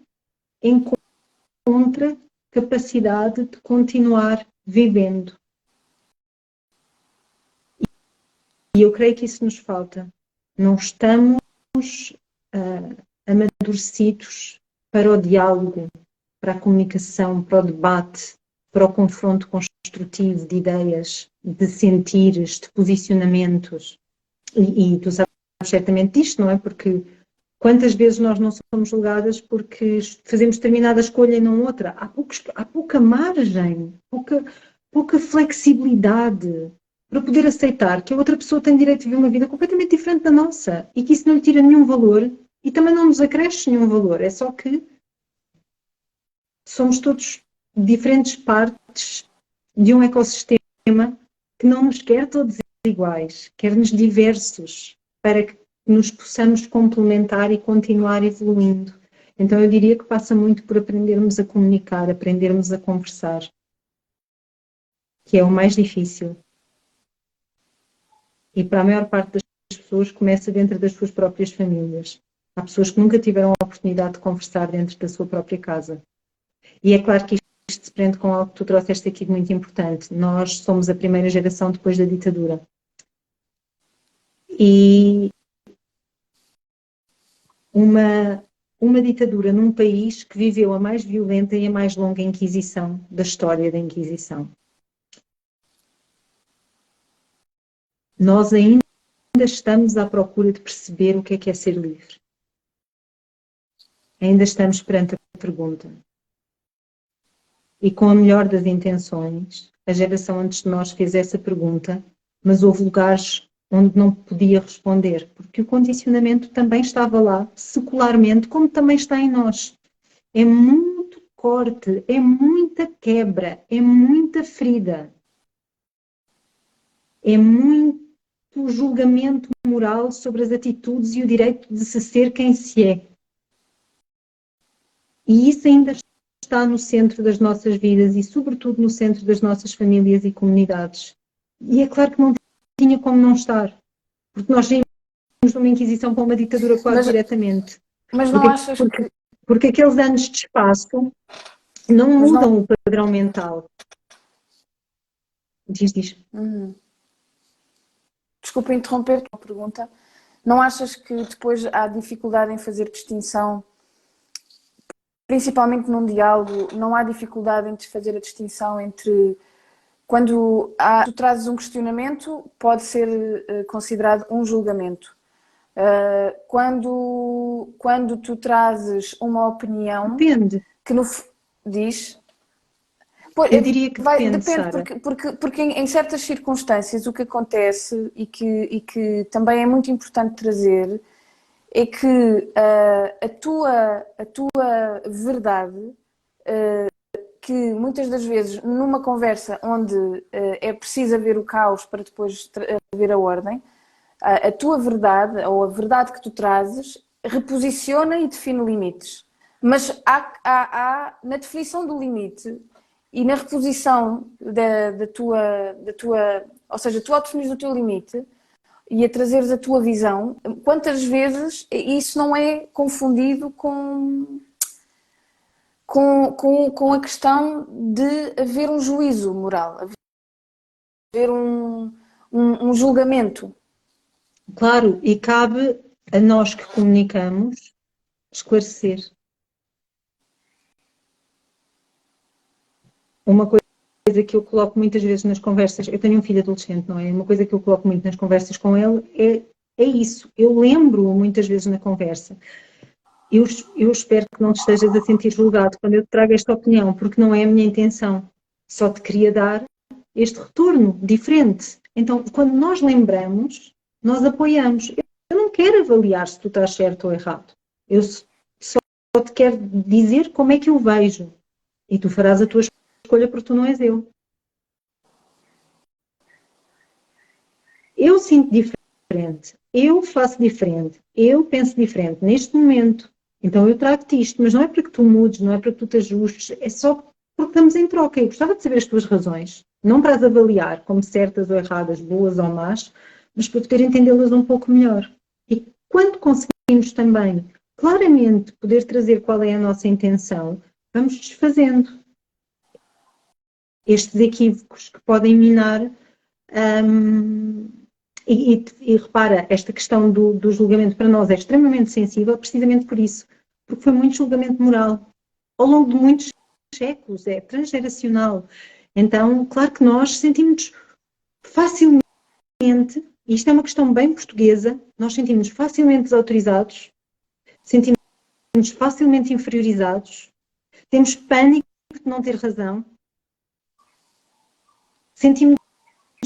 encontra capacidade de continuar vivendo. E eu creio que isso nos falta. Não estamos amadurecidos para o diálogo, para a comunicação, para o debate, para o confronto construtivo de ideias, de sentires, de posicionamentos. E tu sabes certamente disto, não é? Porque quantas vezes nós não somos julgadas porque fazemos determinada escolha e não outra? Há pouca margem, pouca flexibilidade para poder aceitar que a outra pessoa tem direito de viver uma vida completamente diferente da nossa e que isso não lhe tira nenhum valor e também não nos acresce nenhum valor. É só que somos todos diferentes partes de um ecossistema que não nos quer todos iguais, quer-nos diversos para que nos possamos complementar e continuar evoluindo. Então eu diria que passa muito por aprendermos a comunicar, aprendermos a conversar, que é o mais difícil. E para a maior parte das pessoas começa dentro das suas próprias famílias. Há pessoas que nunca tiveram a oportunidade de conversar dentro da sua própria casa. E é claro que isto se prende com algo que tu trouxeste aqui muito importante. Nós somos a primeira geração depois da ditadura. E uma ditadura num país que viveu a mais violenta e a mais longa Inquisição da história da Inquisição. Nós ainda estamos à procura de perceber o que é ser livre. Ainda estamos perante a pergunta. E com a melhor das intenções, a geração antes de nós fez essa pergunta, mas houve lugares onde não podia responder, porque o condicionamento também estava lá, secularmente, como também está em nós. É muito corte, é muita quebra, é muita ferida, é muito julgamento moral sobre as atitudes e o direito de se ser quem se é. E isso ainda está no centro das nossas vidas e, sobretudo, no centro das nossas famílias e comunidades. E é claro que não tinha como não estar, porque nós saímos de uma Inquisição para uma ditadura quase diretamente. Mas não achas que... Porque aqueles anos de espaço não mudam o padrão mental. Diz. Desculpa interromper-te uma pergunta. Não achas que depois há dificuldade em fazer distinção, principalmente num diálogo, não há dificuldade em fazer a distinção entre quando tu trazes um questionamento, pode ser considerado um julgamento. Quando tu trazes uma opinião... Depende. Que no... Diz... Eu diria que depende, Sara. Porque em certas circunstâncias o que acontece e que também é muito importante trazer é que a tua verdade, que muitas das vezes numa conversa onde é preciso haver o caos para depois haver a ordem, a tua verdade ou a verdade que tu trazes reposiciona e define limites. Mas há na definição do limite e na reposição da tua... Ou seja, tu ao definires o teu limite e a trazeres a tua visão, quantas vezes isso não é confundido com a questão de haver um juízo moral, haver um julgamento. Claro, e cabe a nós que comunicamos esclarecer. Uma coisa que eu coloco muitas vezes nas conversas, eu tenho um filho adolescente, não é? Uma coisa que eu coloco muito nas conversas com ele é isso. Eu lembro muitas vezes na conversa. Eu espero que não te estejas a sentir julgado quando eu te trago esta opinião, porque não é a minha intenção. Só te queria dar este retorno diferente. Então, quando nós lembramos, nós apoiamos. Eu não quero avaliar se tu estás certo ou errado. Eu só te quero dizer como é que eu vejo. E tu farás a tua escolha porque tu não és eu. Eu sinto diferente. Eu faço diferente. Eu penso diferente neste momento. Então eu trago-te isto. Mas não é para que tu mudes, não é para que tu te ajustes. É só porque estamos em troca. Eu gostava de saber as tuas razões. Não para as avaliar como certas ou erradas, boas ou más, mas para poder entendê-las um pouco melhor. E quando conseguimos também claramente poder trazer qual é a nossa intenção, vamos desfazendo estes equívocos que podem minar. E repara, esta questão do julgamento para nós é extremamente sensível precisamente por isso, porque foi muito julgamento moral ao longo de muitos séculos, é transgeracional. Então, claro que nós sentimos facilmente, e isto é uma questão bem portuguesa, nós sentimos facilmente desautorizados, sentimos facilmente inferiorizados, temos pânico de não ter razão, sentimos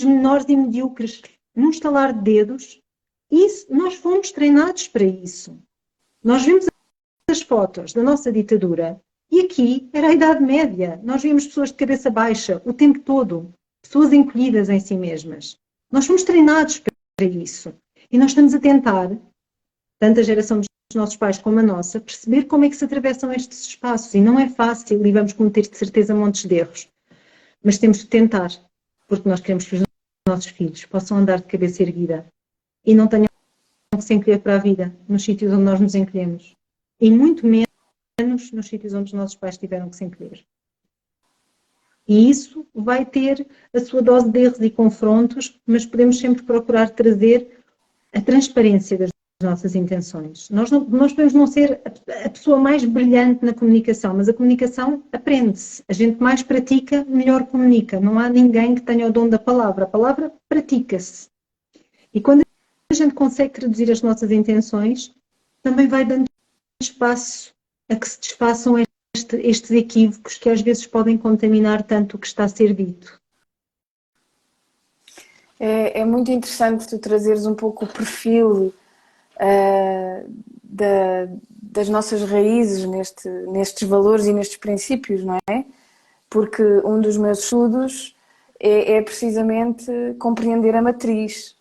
menores e medíocres num estalar de dedos. Isso, nós fomos treinados para isso. Nós vimos as fotos da nossa ditadura e aqui era a Idade Média. Nós vimos pessoas de cabeça baixa o tempo todo, pessoas encolhidas em si mesmas. Nós fomos treinados para isso. E nós estamos a tentar, tanto a geração dos nossos pais como a nossa, perceber como é que se atravessam estes espaços. E não é fácil e vamos cometer de certeza montes de erros. Mas temos que tentar, porque nós queremos que os nossos filhos possam andar de cabeça erguida e não tenham que se encolher para a vida nos sítios onde nós nos encolhemos. E muito menos nos sítios onde os nossos pais tiveram que se encolher. E isso vai ter a sua dose de erros e confrontos, mas podemos sempre procurar trazer a transparência das nossas intenções. Nós podemos não ser a pessoa mais brilhante na comunicação, mas a comunicação aprende-se. A gente mais pratica, melhor comunica. Não há ninguém que tenha o dom da palavra. A palavra pratica-se. E quando a gente consegue traduzir as nossas intenções, também vai dando espaço a que se desfaçam estes equívocos que às vezes podem contaminar tanto o que está a ser dito. É muito interessante tu trazeres um pouco o perfil das nossas raízes nestes valores e nestes princípios, não é? Porque um dos meus estudos é precisamente compreender a matriz,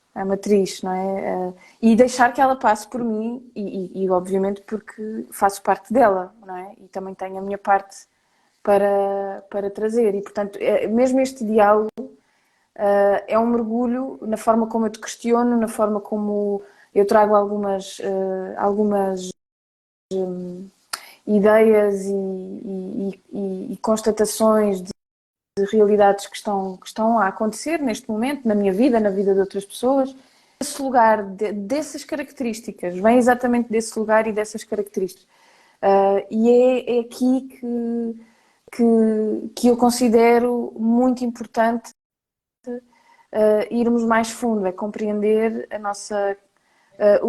não é? E deixar que ela passe por mim e obviamente porque faço parte dela, não é? E também tenho a minha parte para trazer e, portanto, mesmo este diálogo é um mergulho na forma como eu te questiono, na forma como eu trago algumas ideias e constatações de realidades que estão a acontecer neste momento, na minha vida, na vida de outras pessoas. Esse lugar dessas características, vem exatamente desse lugar e dessas características. E é aqui que eu considero muito importante irmos mais fundo, é compreender a nossa... a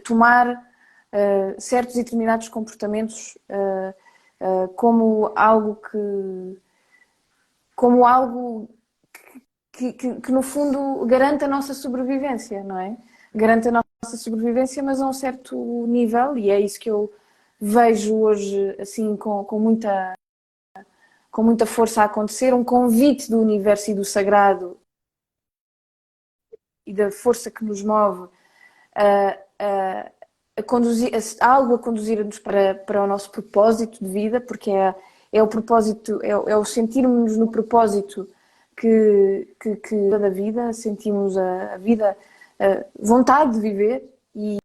tomar certos e determinados comportamentos como algo que no fundo garante a nossa sobrevivência, não é? Garante a nossa sobrevivência, mas a um certo nível, e é isso que eu vejo hoje assim com muita força a acontecer, um convite do universo e do sagrado e da força que nos move a conduzir, algo a conduzir-nos para o nosso propósito de vida, porque é o propósito, é o sentirmos no propósito que da vida, sentimos a vida, a vontade de viver e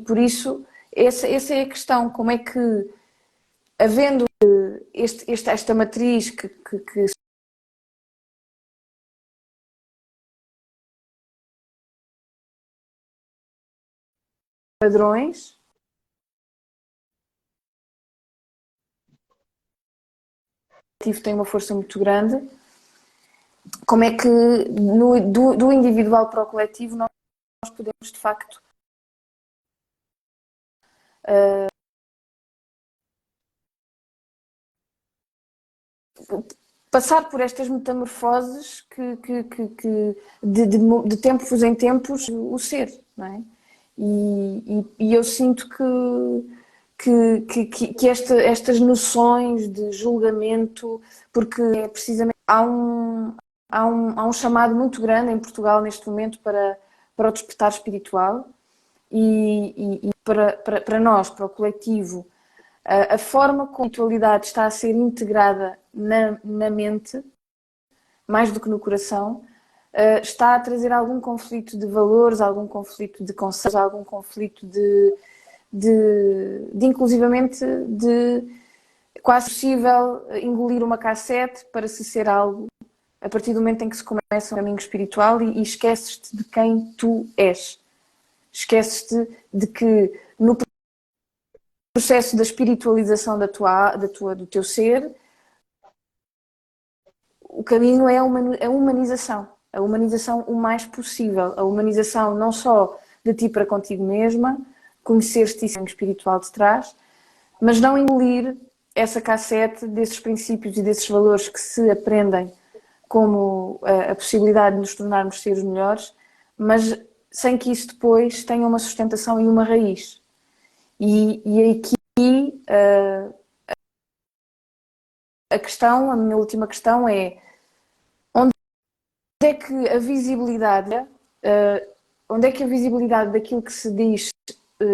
por isso essa é a questão, como é que havendo esta matriz que padrões tem uma força muito grande, como é que do individual para o coletivo nós podemos de facto passar por estas metamorfoses de tempos em tempos o ser, não é? E eu sinto que estas noções de julgamento, porque é precisamente há um chamado muito grande em Portugal neste momento para o despertar espiritual e para nós, para o coletivo, a forma como a espiritualidade está a ser integrada na mente, mais do que no coração, está a trazer algum conflito de valores, algum conflito de conceitos, algum conflito de inclusivamente de quase possível engolir uma cassete para se ser algo a partir do momento em que se começa um caminho espiritual e esqueces-te de quem tu és. Esqueces-te de que no processo da espiritualização do teu ser, o caminho é a humanização. A humanização o mais possível. A humanização não só de ti para contigo mesma, conhecer-te e espiritual de trás, mas não engolir essa cassete desses princípios e desses valores que se aprendem como a possibilidade de nos tornarmos seres melhores, mas sem que isso depois tenha uma sustentação e uma raiz. E aqui a minha última questão é onde é que a visibilidade, daquilo que se diz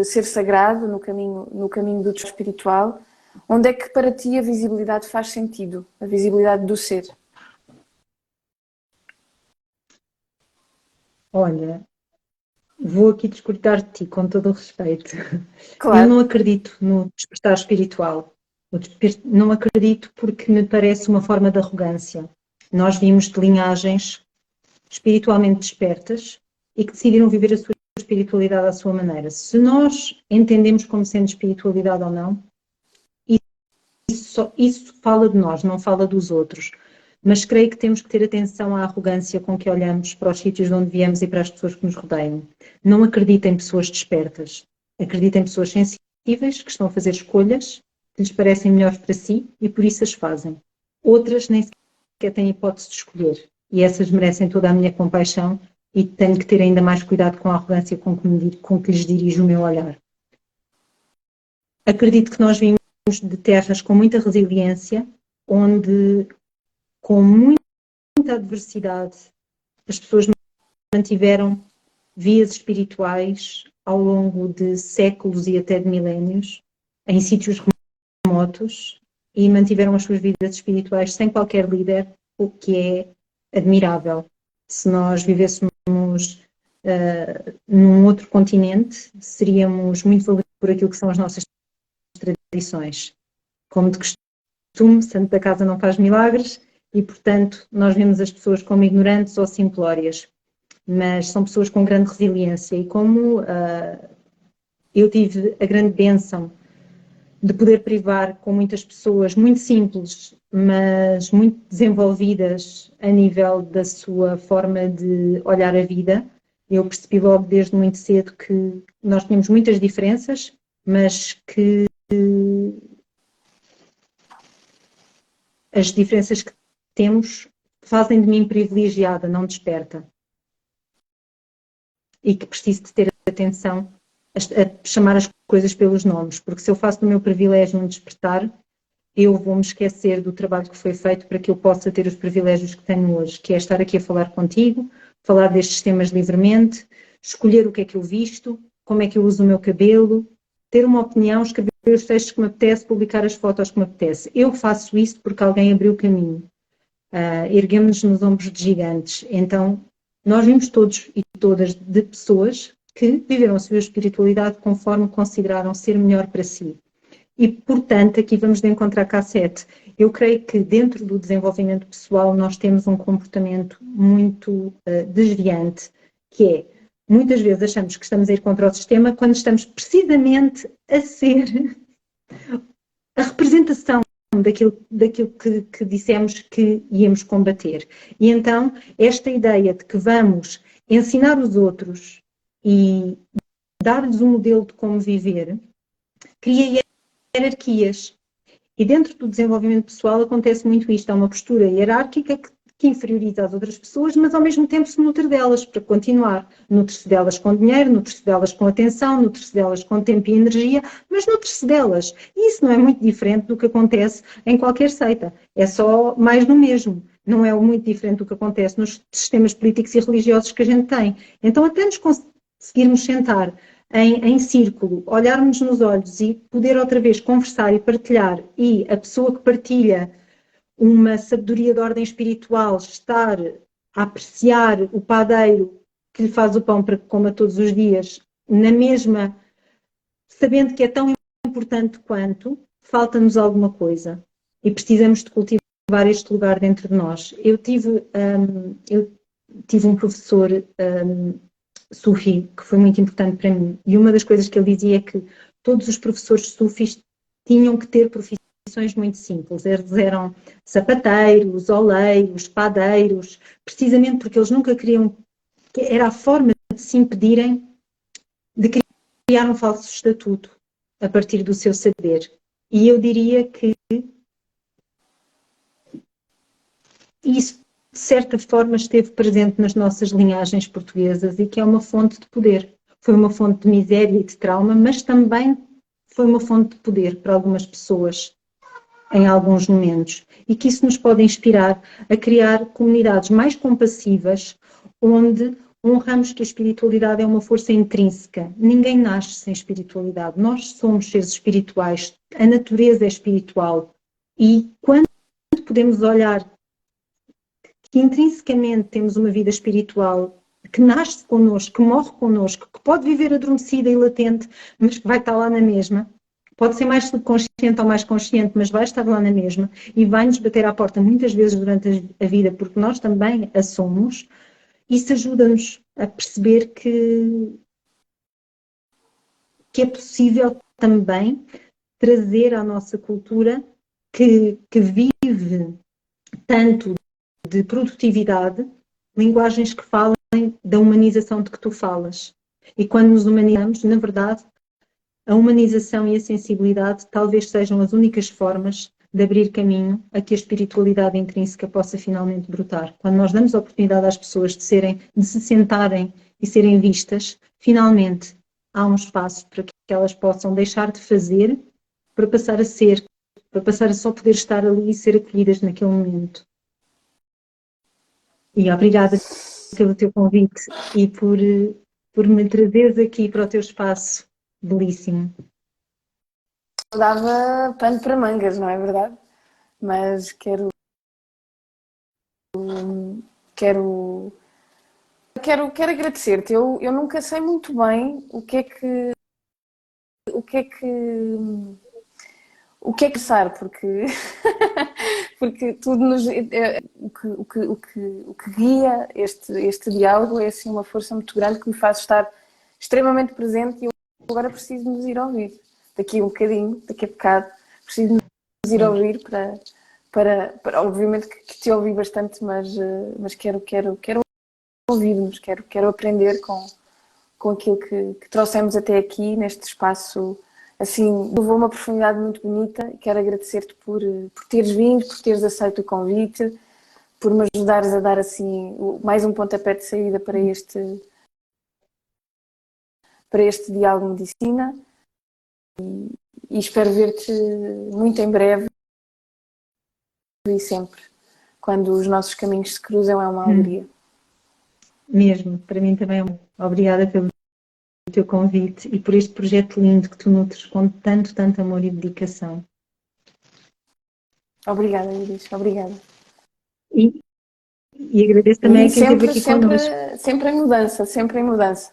ser sagrado no caminho do espiritual, onde é que para ti a visibilidade faz sentido, a visibilidade do ser? Olha, vou aqui discordar de ti com todo o respeito. Claro. Eu não acredito no despertar espiritual. Não acredito porque me parece uma forma de arrogância. Nós vimos de linhagens espiritualmente despertas e que decidiram viver a sua espiritualidade à sua maneira. Se nós entendemos como sendo espiritualidade ou não, isso fala de nós, não fala dos outros. Mas creio que temos que ter atenção à arrogância com que olhamos para os sítios de onde viemos e para as pessoas que nos rodeiam. Não acreditem em pessoas despertas. Acreditem em pessoas sensíveis que estão a fazer escolhas que lhes parecem melhores para si e por isso as fazem. Outras nem sequer têm hipótese de escolher. E essas merecem toda a minha compaixão e tenho que ter ainda mais cuidado com a arrogância com que lhes dirijo o meu olhar. Acredito que nós vimos de terras com muita resiliência, onde com muita adversidade as pessoas mantiveram vias espirituais ao longo de séculos e até de milénios, em sítios remotos, e mantiveram as suas vidas espirituais sem qualquer líder, o que é admirável. Se nós vivêssemos num outro continente, seríamos muito valorizados por aquilo que são as nossas tradições. Como de costume, santo da casa não faz milagres e, portanto, nós vemos as pessoas como ignorantes ou simplórias, mas são pessoas com grande resiliência e como eu tive a grande bênção de poder privar com muitas pessoas muito simples, mas muito desenvolvidas a nível da sua forma de olhar a vida. Eu percebi logo desde muito cedo que nós tínhamos muitas diferenças, mas que as diferenças que temos fazem de mim privilegiada, não desperta. E que preciso de ter atenção a chamar as coisas pelos nomes, porque se eu faço do meu privilégio um despertar, eu vou-me esquecer do trabalho que foi feito para que eu possa ter os privilégios que tenho hoje, que é estar aqui a falar contigo, falar destes temas livremente, escolher o que é que eu visto, como é que eu uso o meu cabelo, ter uma opinião, escrever os textos que me apetece, publicar as fotos que me apetece. Eu faço isso porque alguém abriu o caminho. Erguemos-nos nos ombros de gigantes. Então, nós vimos todos e todas de pessoas que viveram a sua espiritualidade conforme consideraram ser melhor para si. E, portanto, aqui vamos de encontrar K7. Eu creio que dentro do desenvolvimento pessoal nós temos um comportamento muito desviante, que é, muitas vezes achamos que estamos a ir contra o sistema quando estamos precisamente a ser a representação daquilo que dissemos que íamos combater. E então, esta ideia de que vamos ensinar os outros e dar-lhes um modelo de como viver, cria hierarquias. E dentro do desenvolvimento pessoal acontece muito isto. Há uma postura hierárquica que inferioriza as outras pessoas, mas ao mesmo tempo se nutre delas para continuar. Nutre-se delas com dinheiro, nutre-se delas com atenção, nutre-se delas com tempo e energia, mas nutre-se delas. E isso não é muito diferente do que acontece em qualquer seita. É só mais do mesmo. Não é muito diferente do que acontece nos sistemas políticos e religiosos que a gente tem. Então, até nos conseguirmos sentar em círculo, olharmos nos olhos e poder outra vez conversar e partilhar, e a pessoa que partilha uma sabedoria de ordem espiritual estar a apreciar o padeiro que lhe faz o pão para que coma todos os dias, na mesma, sabendo que é tão importante quanto, falta-nos alguma coisa e precisamos de cultivar este lugar dentro de nós. Eu tive um professor sufi, que foi muito importante para mim, e uma das coisas que ele dizia é que todos os professores sufis tinham que ter profissões muito simples. Eles eram sapateiros, oleiros, padeiros, precisamente porque eles nunca queriam, era a forma de se impedirem de criar um falso estatuto a partir do seu saber. E eu diria que isso, de certa forma, esteve presente nas nossas linhagens portuguesas e que é uma fonte de poder. Foi uma fonte de miséria e de trauma, mas também foi uma fonte de poder para algumas pessoas em alguns momentos. E que isso nos pode inspirar a criar comunidades mais compassivas, onde honramos que a espiritualidade é uma força intrínseca. Ninguém nasce sem espiritualidade. Nós somos seres espirituais. A natureza é espiritual. E quando podemos olhar que intrinsecamente temos uma vida espiritual que nasce connosco, que morre connosco, que pode viver adormecida e latente, mas que vai estar lá na mesma. Pode ser mais subconsciente ou mais consciente, mas vai estar lá na mesma e vai-nos bater à porta muitas vezes durante a vida, porque nós também a somos. isso ajuda-nos a perceber que é possível também trazer à nossa cultura que vive tanto de produtividade, linguagens que falem da humanização de que tu falas. E quando nos humanizamos, na verdade, a humanização e a sensibilidade talvez sejam as únicas formas de abrir caminho a que a espiritualidade intrínseca possa finalmente brotar. Quando nós damos a oportunidade às pessoas de se sentarem e serem vistas, finalmente há um espaço para que elas possam deixar de fazer para passar a ser, para passar a só poder estar ali e ser acolhidas naquele momento. E obrigada pelo teu convite e por me trazeres aqui para o teu espaço belíssimo. Dava pano para mangas, não é verdade? Mas quero, quero agradecer-te. Eu nunca sei muito bem o que é que o que é que pensar, porque porque tudo o que guia este diálogo é assim uma força muito grande que me faz estar extremamente presente e eu agora preciso de nos ir ouvir. Daqui a um bocadinho, daqui a bocado, preciso de nos ir ouvir para obviamente que te ouvi bastante, mas quero ouvir-nos, quero aprender com aquilo que trouxemos até aqui neste espaço. Assim, levou uma profundidade muito bonita. Quero agradecer-te por teres vindo, por teres aceito o convite, por me ajudares a dar assim mais um pontapé de saída para este diálogo de medicina e espero ver-te muito em breve e sempre. Quando os nossos caminhos se cruzam é uma alegria. Mesmo, para mim também é obrigada pelo teu convite e por este projeto lindo que tu nutres com tanto amor e dedicação. Obrigada, Iris, obrigada. E agradeço também E a quem esteve aqui connosco. sempre em mudança, sempre em mudança.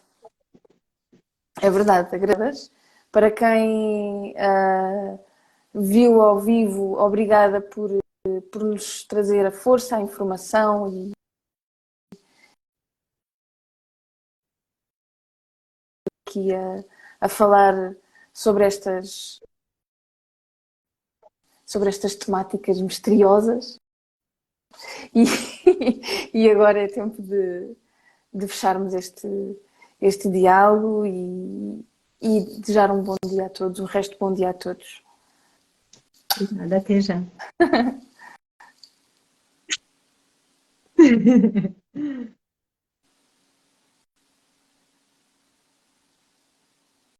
É verdade, agradeço. Para quem viu ao vivo, obrigada por nos trazer a força, a informação e aqui a falar sobre estas temáticas misteriosas. E, e agora é tempo de fecharmos este diálogo e desejar um bom dia a todos, um resto de bom dia a todos. Obrigada, até já.